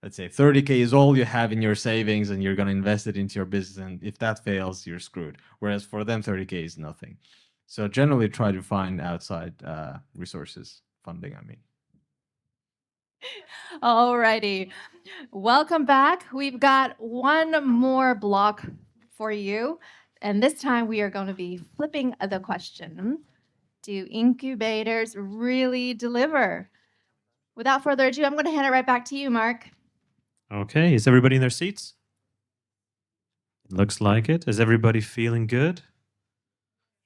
let's say 30K is all you have in your savings and you're going to invest it into your business. And if that fails, you're screwed. Whereas for them, 30K is nothing. So generally try to find outside resources, funding, I mean. Alrighty. Welcome back. We've got one more block for you. And this time we are going to be flipping the question. Do incubators really deliver? Without further ado, I'm going to hand it right back to you, Mark. Okay, is everybody in their seats? Looks like it. Is everybody feeling good?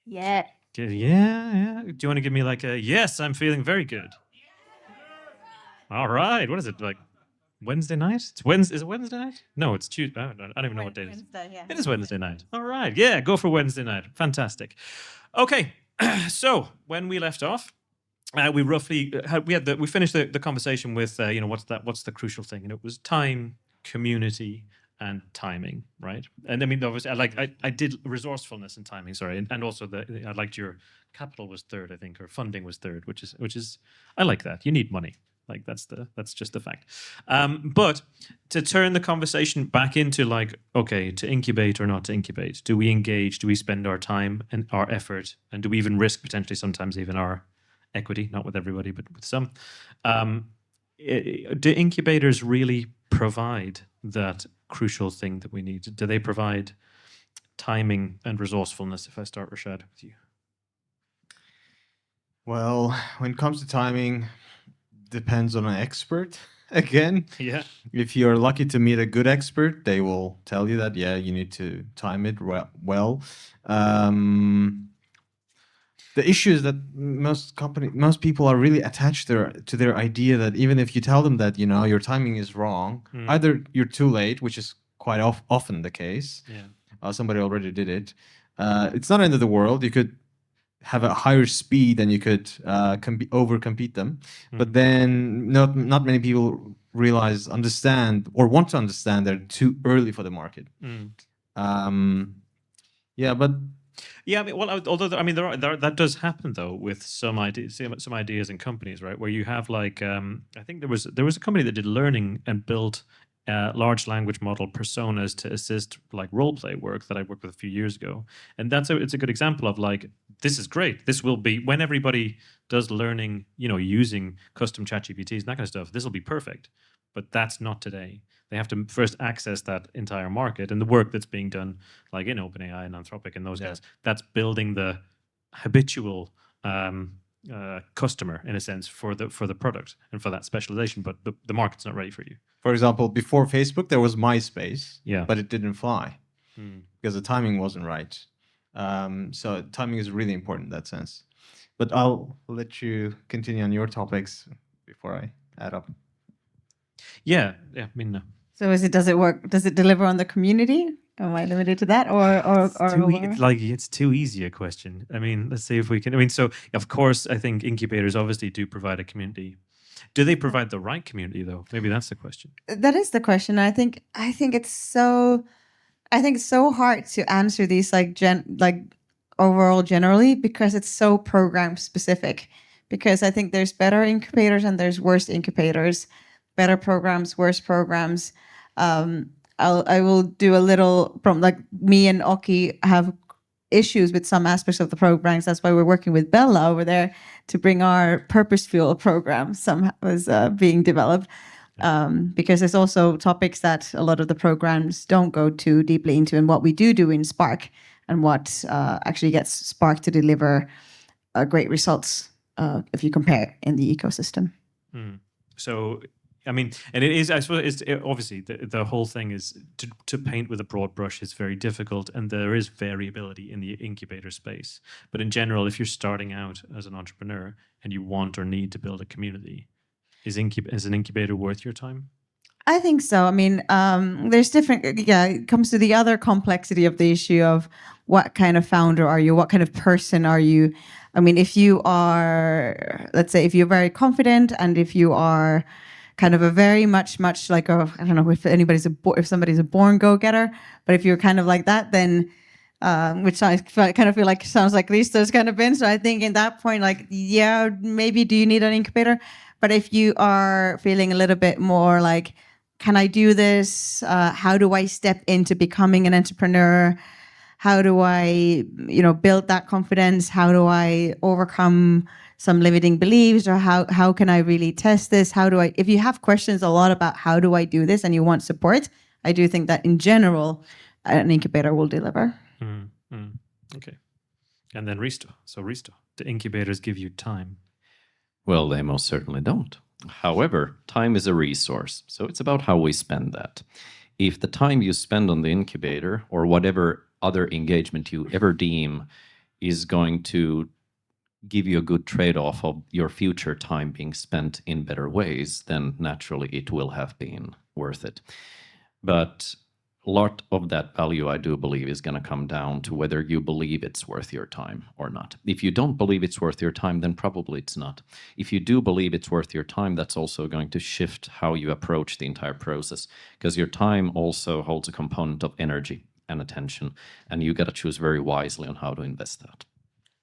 Yeah. Yeah. Do you want to give me like a yes, I'm feeling very good? All right. What is it, like Wednesday night? It's Wednesday. Is it Wednesday night? No, it's Tuesday. I don't even know what day it is. Wednesday, yeah. It is Wednesday night. All right. Yeah, go for Wednesday night. Fantastic. Okay. So when we left off, we roughly we finished the conversation with what's the crucial thing, and it was time, community, and timing, right? And I mean, obviously, I did resourcefulness and timing, sorry, and also I liked your capital was third, I think, or funding was third, which is I like that. You need money, like that's just a fact. But to turn the conversation back into like, okay, to incubate or not to incubate, do we engage? Do we spend our time and our effort, and do we even risk potentially sometimes even our equity? Not with everybody, but with some. Do incubators really provide that crucial thing that we need? Do they provide timing and resourcefulness? If I start, Rashad, with you. Well, when it comes to timing, depends on an expert. Again, Yeah. if you're lucky to meet a good expert, they will tell you that, yeah, you need to time it well. The issue is that most people are really attached to their idea that even if you tell them that your timing is wrong, either you're too late, which is quite often the case. Yeah. Somebody already did it. It's not the end of the world. You could have a higher speed and you could overcompete them. But then not many people understand or want to understand they're too early for the market. Yeah, but. Yeah, I mean, well, although I mean, that does happen though with some ideas and companies, right? Where you have like, I think there was a company that did learning and built large language model personas to assist like role play work that I worked with a few years ago, and it's a good example of like, this is great. This will be when everybody does learning, using custom ChatGPTs and that kind of stuff. This will be perfect, but that's not today. They have to first access that entire market, and the work that's being done, like in OpenAI and Anthropic and those guys, that's building the habitual customer in a sense for the product and for that specialization. But the market's not ready for you. For example, before Facebook, there was MySpace, Yeah. but it didn't fly because the timing wasn't right. So timing is really important in that sense. But I'll let you continue on your topics before I add up. Yeah. I mean, no. So does it work? Does it deliver on the community? Am I limited to that, or It's too easy a question. I mean, let's see if we can. I mean, so of course, I think incubators obviously do provide a community. Do they provide the right community though? Maybe that's the question. That is the question. I think it's so hard to answer these like overall generally, because it's so program specific. Because I think there's better incubators and there's worse incubators, better programs, worse programs. I will do a little from like me and Oki have issues with some aspects of the programs. That's why we're working with Bella over there to bring our purpose fuel program was being developed. Because there's also topics that a lot of the programs don't go too deeply into, and what we do in Spark and what actually gets Spark to deliver great results if you compare in the ecosystem. So, I mean, and it is, I suppose, obviously the whole thing is to paint with a broad brush is very difficult, and there is variability in the incubator space. But in general, if you're starting out as an entrepreneur and you want or need to build a community, is an incubator worth your time? I think so. I mean, there's different, it comes to the other complexity of the issue of what kind of founder are you? What kind of person are you? I mean, if you are, let's say, if you're very confident and if you are kind of a very much like a, I don't know if if somebody's a born go-getter, but if you're kind of like that, then, which I kind of feel like sounds like Risto's kind of been. So I think in that point, like, yeah, maybe do you need an incubator? But if you are feeling a little bit more like, can I do this? How do I step into becoming an entrepreneur? How do I, build that confidence? How do I overcome some limiting beliefs? Or how can I really test this? If you have questions a lot about how do I do this and you want support, I do think that in general, an incubator will deliver. Okay. And then Risto. So Risto, do incubators give you time? Well, they most certainly don't. However, time is a resource, so it's about how we spend that. If the time you spend on the incubator or whatever other engagement you ever deem is going to give you a good trade-off of your future time being spent in better ways, then naturally it will have been worth it. But a lot of that value, I do believe, is going to come down to whether you believe it's worth your time or not. If you don't believe it's worth your time, then probably it's not. If you do believe it's worth your time, that's also going to shift how you approach the entire process, because your time also holds a component of energy and attention, and you got to choose very wisely on how to invest that.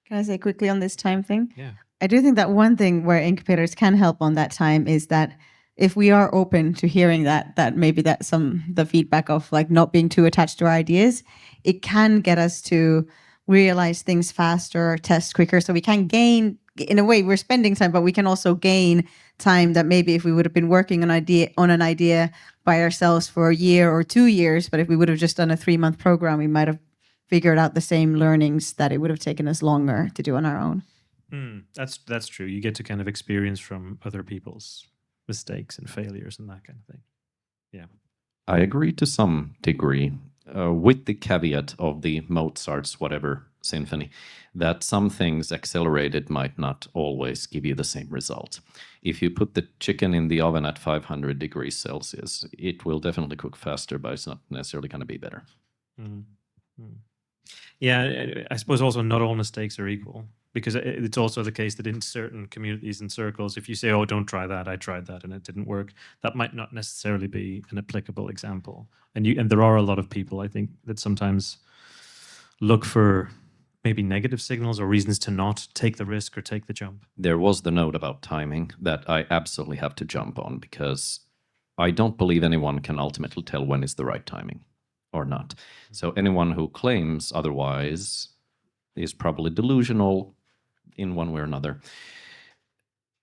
Can I say quickly on this time thing? Yeah. I do think that one thing where incubators can help on that time is that if we are open to hearing that maybe that's the feedback of like not being too attached to our ideas, it can get us to realize things faster, test quicker. So we can gain, in a way, we're spending time, but we can also gain time that maybe if we would have been working on an idea by ourselves for a year or 2 years, but if we would have just done a 3-month program, we might have figured out the same learnings that it would have taken us longer to do on our own. That's true. You get to kind of experience from other people's mistakes and failures and that kind of thing. Yeah. I agree to some degree, with the caveat of the Mozart's whatever symphony, that some things accelerated might not always give you the same result. If you put the chicken in the oven at 500 degrees Celsius, it will definitely cook faster, but it's not necessarily going to be better. Yeah, I suppose also not all mistakes are equal, because it's also the case that in certain communities and circles, if you say, oh, don't try that, I tried that and it didn't work, that might not necessarily be an applicable example. And there are a lot of people, I think, that sometimes look for maybe negative signals or reasons to not take the risk or take the jump. There was the note about timing that I absolutely have to jump on, because I don't believe anyone can ultimately tell when is the right timing or not. So anyone who claims otherwise is probably delusional in one way or another.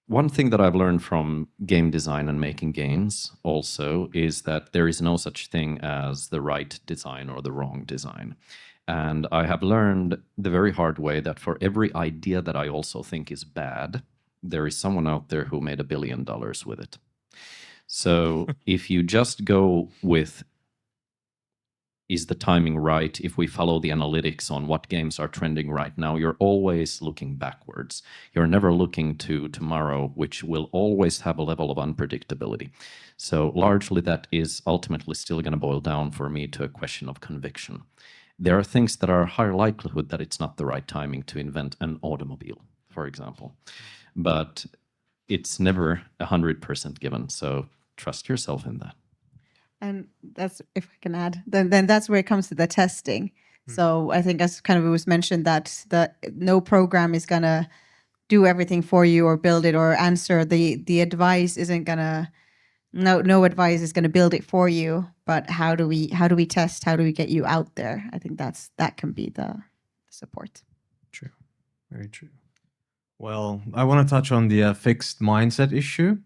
One thing that I've learned from game design and making games also is that there is no such thing as the right design or the wrong design. And I have learned the very hard way that for every idea that I also think is bad, there is someone out there who made $1 billion with it. So if you just go with, is the timing right? If we follow the analytics on what games are trending right now, you're always looking backwards. You're never looking to tomorrow, which will always have a level of unpredictability. So largely that is ultimately still going to boil down for me to a question of conviction. There are things that are higher likelihood that it's not the right timing to invent an automobile, for example. But it's never 100% given. So trust yourself in that. And that's, if I can add, then that's where it comes to the testing. So I think, as kind of it was mentioned, that no program is gonna do everything for you or build it or answer the advice isn't gonna, no advice is gonna build it for you. But how do we test? How do we get you out there? I think that can be the support. True, very true. Well, I want to touch on the fixed mindset issue.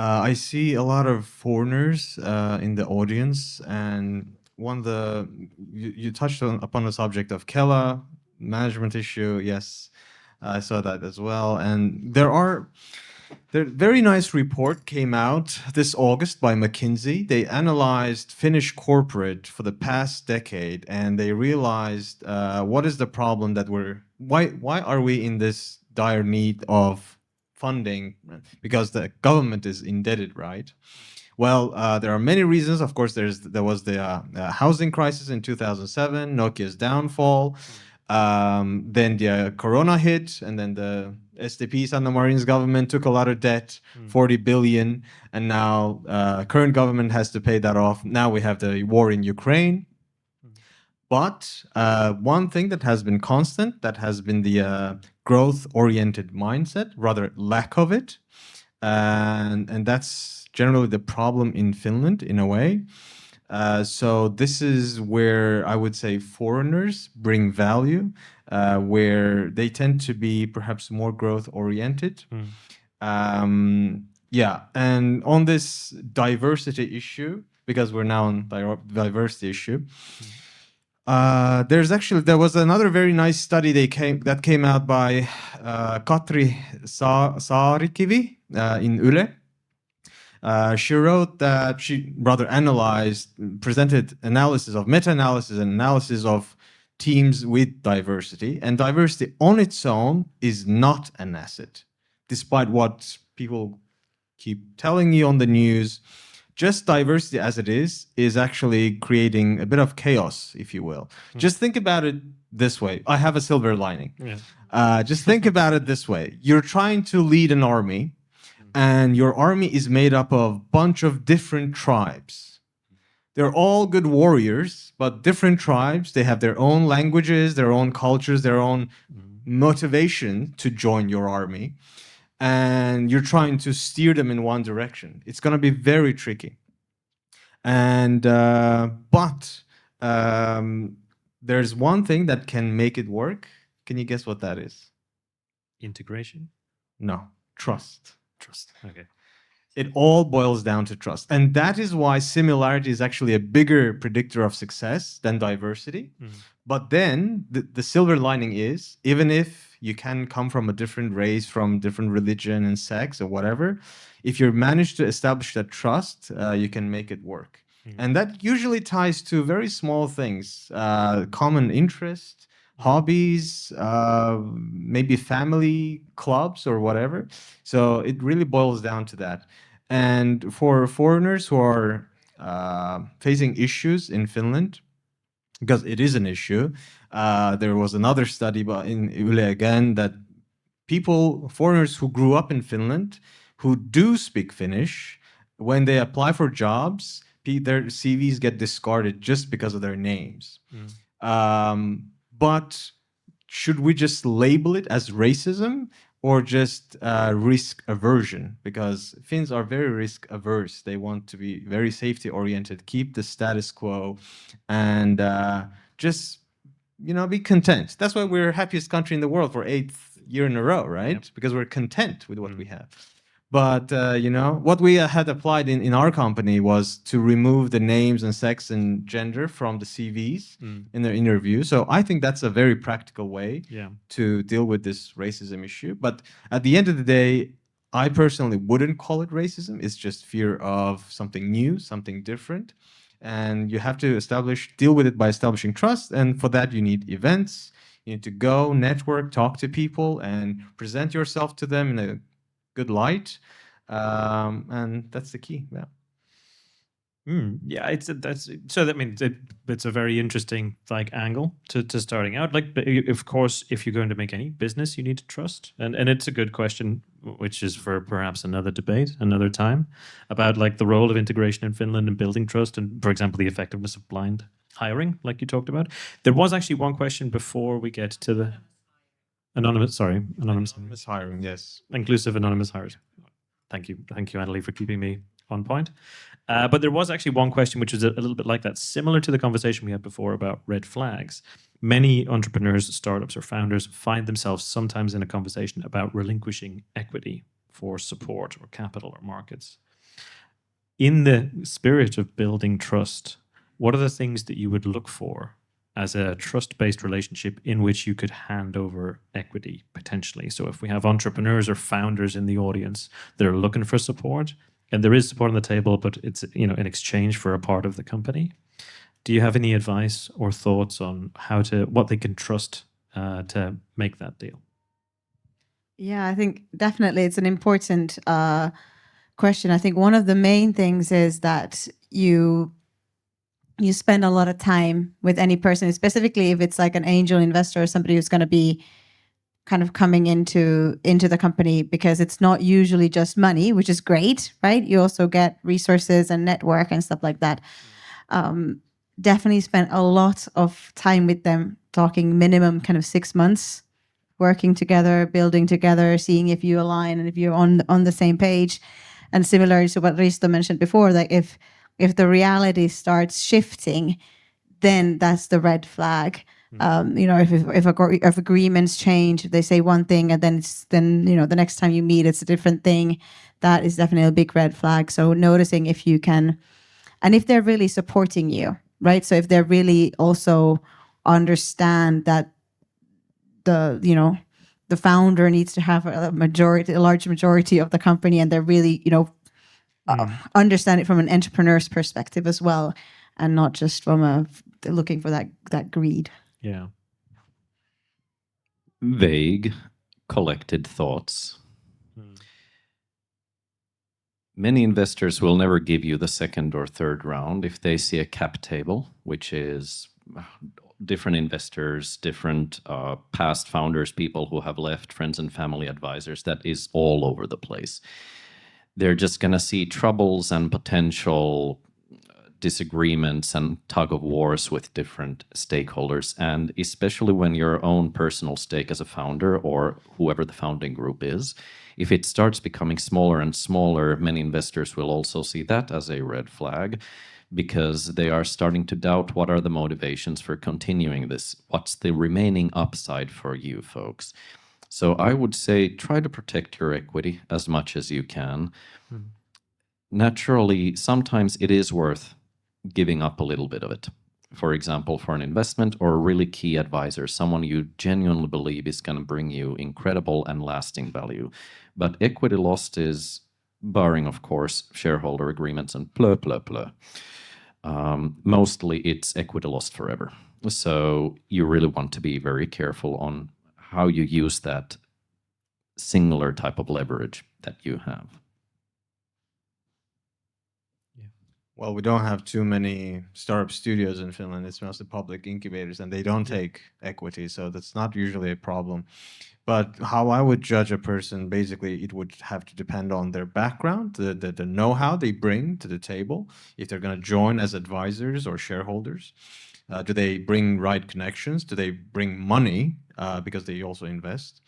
I see a lot of foreigners in the audience, and you touched upon the subject of Kela, management issue, yes. I saw that as well. And there very nice report came out this August by McKinsey. They analyzed Finnish corporate for the past decade, and they realized what is the problem that why are we in this dire need of funding? Because the government is indebted, right? Well, there are many reasons. Of course, there was the housing crisis in 2007, Nokia's downfall. Then the corona hit, and then the SDP Sanna Marin's government took a lot of debt, 40 billion, and now current government has to pay that off. Now we have the war in Ukraine. But one thing that has been constant, that has been the growth-oriented mindset, rather lack of it, and that's generally the problem in Finland in a way. So this is where I would say foreigners bring value, where they tend to be perhaps more growth-oriented. Yeah, and on this diversity issue, because we're now on diversity issue, there was another very nice study that came out by Katri Saarikivi in Yle. She wrote that she rather presented meta-analysis and analysis of teams with diversity. And diversity on its own is not an asset, despite what people keep telling you on the news. Just diversity as it is actually creating a bit of chaos, if you will. Just think about it this way. I have a silver lining. Yeah. Just think about it this way. You're trying to lead an army, and your army is made up of a bunch of different tribes. They're all good warriors, but different tribes. They have their own languages, their own cultures, their own motivation to join your army. And you're trying to steer them in one direction. It's going to be very tricky. And but there's one thing that can make it work. Can you guess what that is? Integration? No, trust. Trust. Okay. It all boils down to trust. And that is why similarity is actually a bigger predictor of success than diversity. But then the silver lining is, even if you can come from a different race, from different religion and sex or whatever, if you manage to establish that trust, you can make it work. And that usually ties to very small things, common interest, hobbies, maybe family clubs or whatever. So it really boils down to that. And for foreigners who are facing issues in Finland, because it is an issue, there was another study in Yle again that foreigners who grew up in Finland, who do speak Finnish, when they apply for jobs, their CVs get discarded just because of their names. But should we just label it as racism or just risk aversion? Because Finns are very risk averse. They want to be very safety oriented, keep the status quo, and just be content. That's why we're happiest country in the world for 8th year in a row, right? Yep. Because we're content with what we have. But what we had applied in our company was to remove the names and sex and gender from the CVs in their interview. So I think that's a very practical way to deal with this racism issue. But at the end of the day, I personally wouldn't call it racism. It's just fear of something new, something different. And you have to deal with it by establishing trust. And for that, you need events. You need to go, network, talk to people, and present yourself to them in a good light, and that's the key. Yeah, that means it's a very interesting angle to starting out. Of course, if you're going to make any business, you need to trust, and it's a good question, which is for perhaps another debate, another time, about the role of integration in Finland and building trust, and for example, the effectiveness of blind hiring, like you talked about. There was actually one question before we get to the anonymous hiring, yes. Inclusive anonymous hires. Thank you, Annalie, for keeping me on point. But there was actually one question which was a little bit like that, similar to the conversation we had before about red flags. Many entrepreneurs, startups, or founders find themselves sometimes in a conversation about relinquishing equity for support or capital or markets. In the spirit of building trust, what are the things that you would look for as a trust-based relationship in which you could hand over equity potentially. So if we have entrepreneurs or founders in the audience that are looking for support, and there is support on the table, but it's in exchange for a part of the company, do you have any advice or thoughts on what they can trust to make that deal? Yeah, I think definitely it's an important question. I think one of the main things is that you spend a lot of time with any person, specifically if it's like an angel investor or somebody who's going to be kind of coming into the company, because it's not usually just money, which is great, right? You also get resources and network and stuff like that. Definitely spend a lot of time with them, talking minimum kind of 6 months, working together, building together, seeing if you align and if you're on the same page. And similar to what Risto mentioned before, like if the reality starts shifting, then that's the red flag. If agreements change, if they say one thing and then the next time you meet it's a different thing, that is definitely a big red flag. So noticing if you can, and if they're really supporting you, right? So if they're really also understand that the founder needs to have a large majority of the company, and they're really understand it from an entrepreneur's perspective as well, and not just from looking for that greed. Yeah. Vague, collected thoughts. Many investors will never give you the second or third round if they see a cap table, which is different investors, different past founders, people who have left, friends and family advisors, that is all over the place. They're just going to see troubles and potential disagreements and tug of wars with different stakeholders. And especially when your own personal stake as a founder or whoever the founding group is, if it starts becoming smaller and smaller, many investors will also see that as a red flag, because they are starting to doubt what are the motivations for continuing this. What's the remaining upside for you folks? So I would say try to protect your equity as much as you can. Naturally, sometimes it is worth giving up a little bit of it. For example, for an investment or a really key advisor, someone you genuinely believe is going to bring you incredible and lasting value. But equity lost is, barring, of course, shareholder agreements and mostly it's equity lost forever. So you really want to be very careful on how you use that singular type of leverage that you have. Well, we don't have too many startup studios in Finland. It's mostly public incubators, and they don't take equity, so that's not usually a problem. But how I would judge a person, basically, it would have to depend on their background, the know-how they bring to the table, if they're going to join as advisors or shareholders. Do they bring right connections? Do they bring money, because they also invest?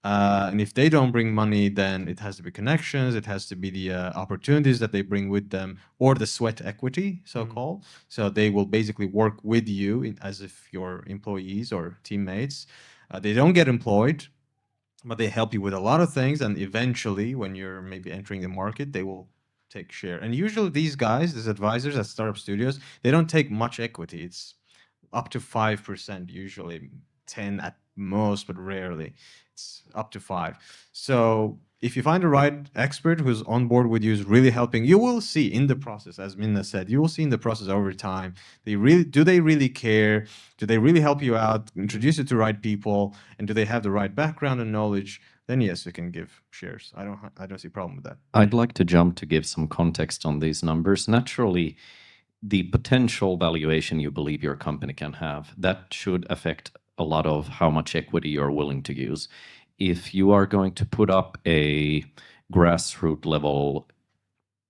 And if they don't bring money, then it has to be connections, it has to be the opportunities that they bring with them, or the sweat equity, so-called. So they will basically work with you as if you're employees or teammates. They don't get employed, but they help you with a lot of things, and eventually, when you're maybe entering the market, they will take share. And usually these guys, these advisors at startup studios, they don't take much equity. It's up to 5%, usually 10 at most, but rarely. It's up to 5. So if you find the right expert who's on board with you, is really helping, you will see in the process, as Minna said, you will see in the process over time, do they really care? Do they really help you out, introduce you to the right people, and do they have the right background and knowledge? Then yes, you can give shares. I don't see a problem with that. I'd like to jump to give some context on these numbers. Naturally, the potential valuation you believe your company can have, that should affect a lot of how much equity you're willing to use. If you are going to put up a grassroots level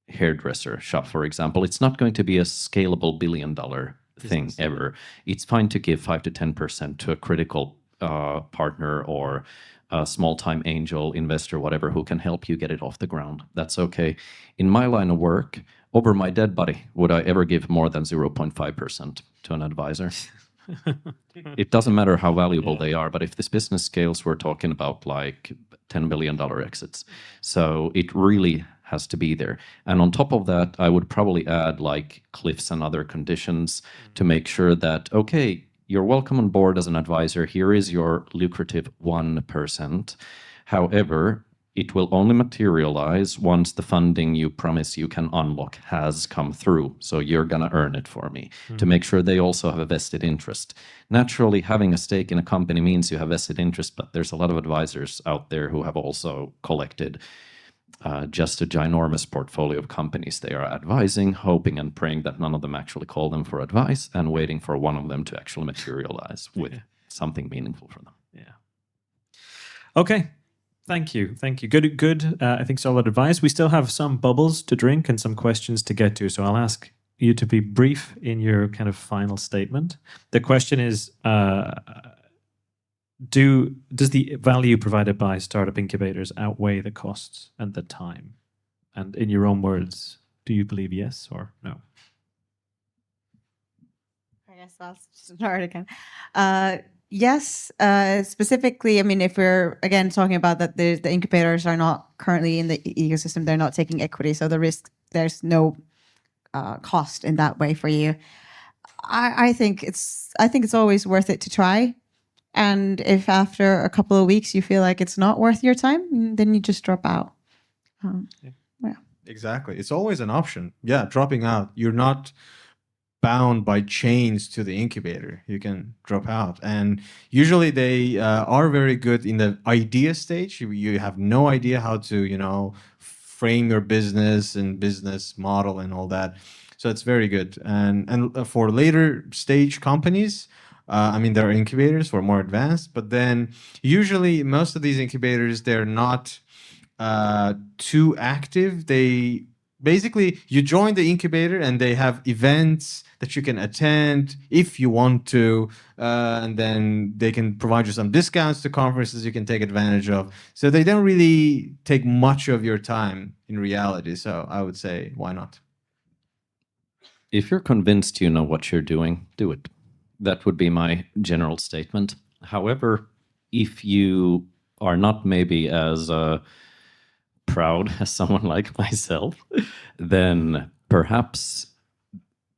hairdresser shop, for example, it's not going to be a scalable billion-dollar thing ever. It's fine to give 5 to 10% to a critical partner or a small-time angel investor, whatever, who can help you get it off the ground. That's okay. In my line of work, over my dead body, would I ever give more than 0.5% to an advisor? It doesn't matter how valuable they are, but if this business scales, we're talking about like $10 billion exits. So it really has to be there. And on top of that, I would probably add like cliffs and other conditions to make sure that, okay, you're welcome on board as an advisor. Here is your lucrative 1%. However, it will only materialize once the funding you promise you can unlock has come through. So you're going to earn it for me to make sure they also have a vested interest. Naturally, having a stake in a company means you have vested interest, but there's a lot of advisors out there who have also collected just a ginormous portfolio of companies they are advising, hoping and praying that none of them actually call them for advice and waiting for one of them to actually materialize with something meaningful for them. Yeah. Okay. Thank you. Good. I think solid advice. We still have some bubbles to drink and some questions to get to. So I'll ask you to be brief in your kind of final statement. The question is, does the value provided by startup incubators outweigh the costs and the time? And in your own words, do you believe yes or no? I guess I'll start again. Yes, specifically, I mean, if we're again talking about that the incubators are not currently in the ecosystem, they're not taking equity, so there's no cost in that way for you. I think it's always worth it to try, and if after a couple of weeks you feel like it's not worth your time, then you just drop out. Yeah. Exactly. It's always an option. Yeah, dropping out. You're not bound by chains to the incubator. You can drop out. And usually they are very good in the idea stage. You have no idea how to, frame your business and business model and all that. So it's very good. And for later stage companies, there are incubators for more advanced, but then usually most of these incubators, they're not too active. They basically, you join the incubator and they have events that you can attend if you want to, and then they can provide you some discounts to conferences you can take advantage of. So they don't really take much of your time in reality. So I would say, why not? If you're convinced you know what you're doing, do it. That would be my general statement. However, if you are not maybe as proud as someone like myself, then perhaps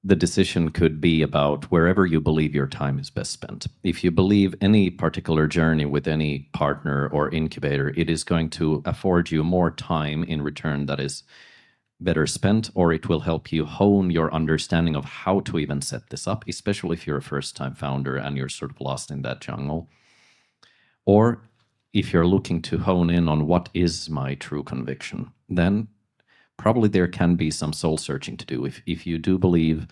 the decision could be about wherever you believe your time is best spent. If you believe any particular journey with any partner or incubator, it is going to afford you more time in return that is better spent, or it will help you hone your understanding of how to even set this up, especially if you're a first-time founder and you're sort of lost in that jungle. Or if you're looking to hone in on what is my true conviction, then probably there can be some soul searching to do. If you do believe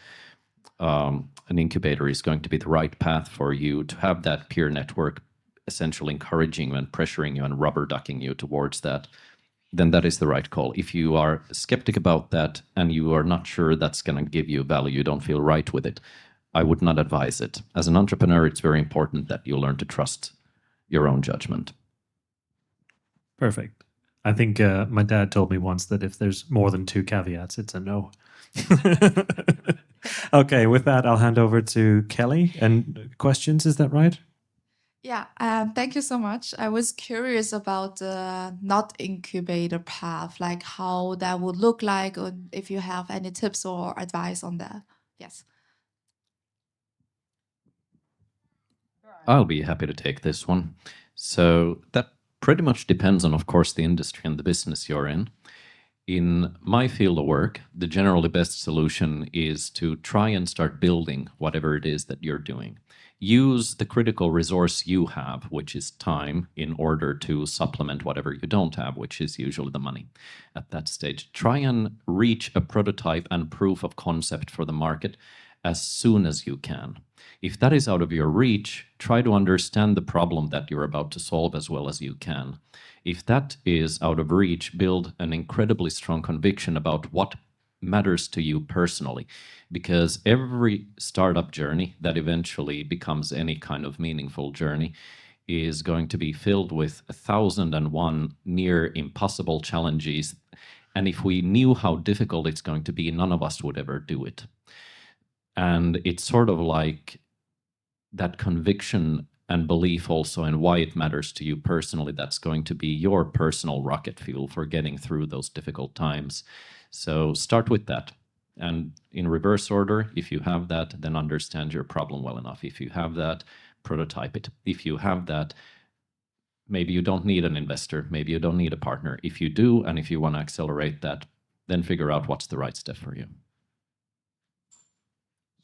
an incubator is going to be the right path for you to have that peer network essentially encouraging you and pressuring you and rubber ducking you towards that, then that is the right call. If you are skeptic about that and you are not sure that's going to give you value, you don't feel right with it, I would not advise it. As an entrepreneur, it's very important that you learn to trust your own judgment. Perfect. I think my dad told me once that if there's more than 2 caveats, it's a no. Okay, with that, I'll hand over to Kelly. And questions, is that right? Yeah, thank you so much. I was curious about the not incubator path, like how that would look like, or if you have any tips or advice on that. Yes. I'll be happy to take this one. So that pretty much depends on, of course, the industry and the business you're in. In my field of work, the generally best solution is to try and start building whatever it is that you're doing. Use the critical resource you have, which is time, in order to supplement whatever you don't have, which is usually the money at that stage. Try and reach a prototype and proof of concept for the market as soon as you can. If that is out of your reach, try to understand the problem that you're about to solve as well as you can. If that is out of reach, build an incredibly strong conviction about what matters to you personally, because every startup journey that eventually becomes any kind of meaningful journey is going to be filled with 1,001 near impossible challenges. And if we knew how difficult it's going to be, none of us would ever do it. And it's sort of like that conviction and belief also in why it matters to you personally, that's going to be your personal rocket fuel for getting through those difficult times. So start with that And in reverse order, if you have that, then understand your problem well enough. If you have that, prototype it. If you have that, maybe you don't need an investor, maybe you don't need a partner. If you do, and if you want to accelerate that, then figure out what's the right step for you.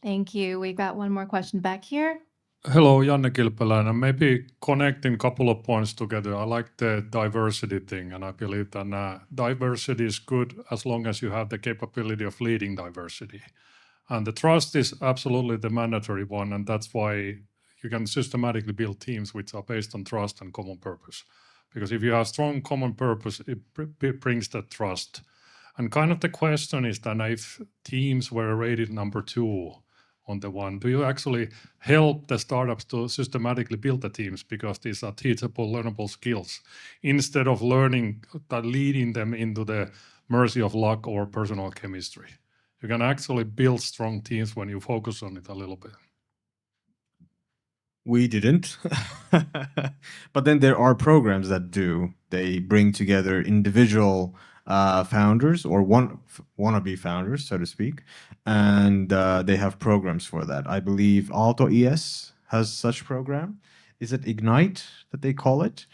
Thank you. We've got one more question back here. Hello, Janne Kilpeläinen. Maybe connecting a couple of points together. I like the diversity thing, and I believe that diversity is good as long as you have the capability of leading diversity. And the trust is absolutely the mandatory one, and that's why you can systematically build teams which are based on trust and common purpose. Because if you have strong common purpose, it brings that trust. And kind of the question is then if teams were rated number 2 on the one, do you actually help the startups to systematically build the teams, because these are teachable, learnable skills, instead of leading them into the mercy of luck or personal chemistry? You can actually build strong teams when you focus on it a little bit. We didn't. But then there are programs that do. They bring together individual founders or wannabe founders, so to speak, and they have programs for that. I believe Aalto ES has such program. Is it Ignite that they call it?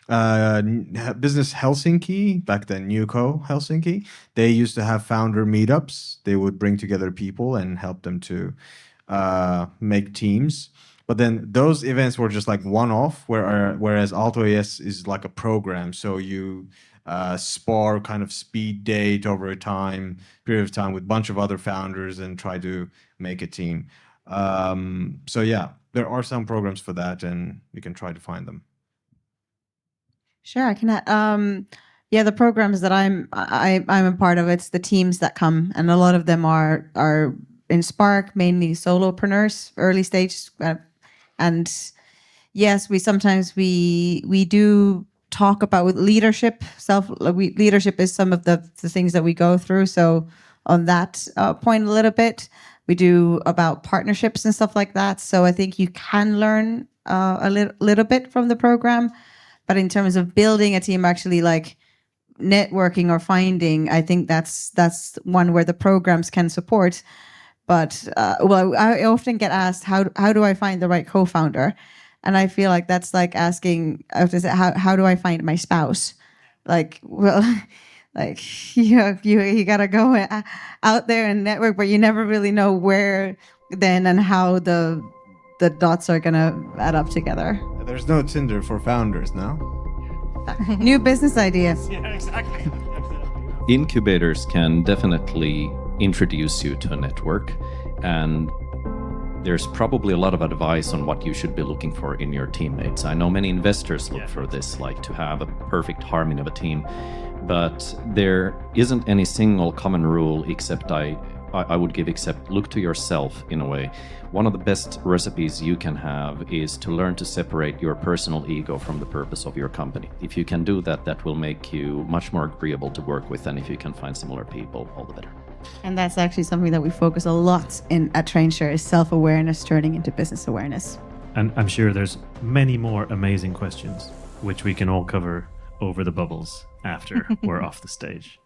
Business Helsinki, back then Newco Helsinki, they used to have founder meetups. They would bring together people and help them to make teams. But then those events were just like one-off, whereas Aalto ES is like a program. So you spar kind of speed date over a period of time with a bunch of other founders and try to make a team. So yeah, there are some programs for that, and you can try to find them. Sure, I can. Yeah, the programs that I'm a part of, it's the teams that come, and a lot of them are in Spark, mainly solopreneurs, early stage, and yes, we sometimes do talk about with leadership. Leadership is some of the things that we go through. So on that point a little bit, we do about partnerships and stuff like that. So I think you can learn a little bit from the program, but in terms of building a team, actually like networking or finding, I think that's one where the programs can support. But I often get asked, how do I find the right co-founder? And I feel like that's like asking, how do I find my spouse? Like, well, like you gotta go out there and network, but you never really know where then and how the dots are gonna add up together. There's no Tinder for founders now. New business idea. Yeah, exactly. Incubators can definitely introduce you to a network, and there's probably a lot of advice on what you should be looking for in your teammates. I know many investors look for this, like to have a perfect harmony of a team, but there isn't any single common rule except I would give except look to yourself in a way. One of the best recipes you can have is to learn to separate your personal ego from the purpose of your company. If you can do that, that will make you much more agreeable to work with, and if you can find similar people, all the better. And that's actually something that we focus a lot at TrainShare is self-awareness turning into business awareness. And I'm sure there's many more amazing questions, which we can all cover over the bubbles after we're off the stage.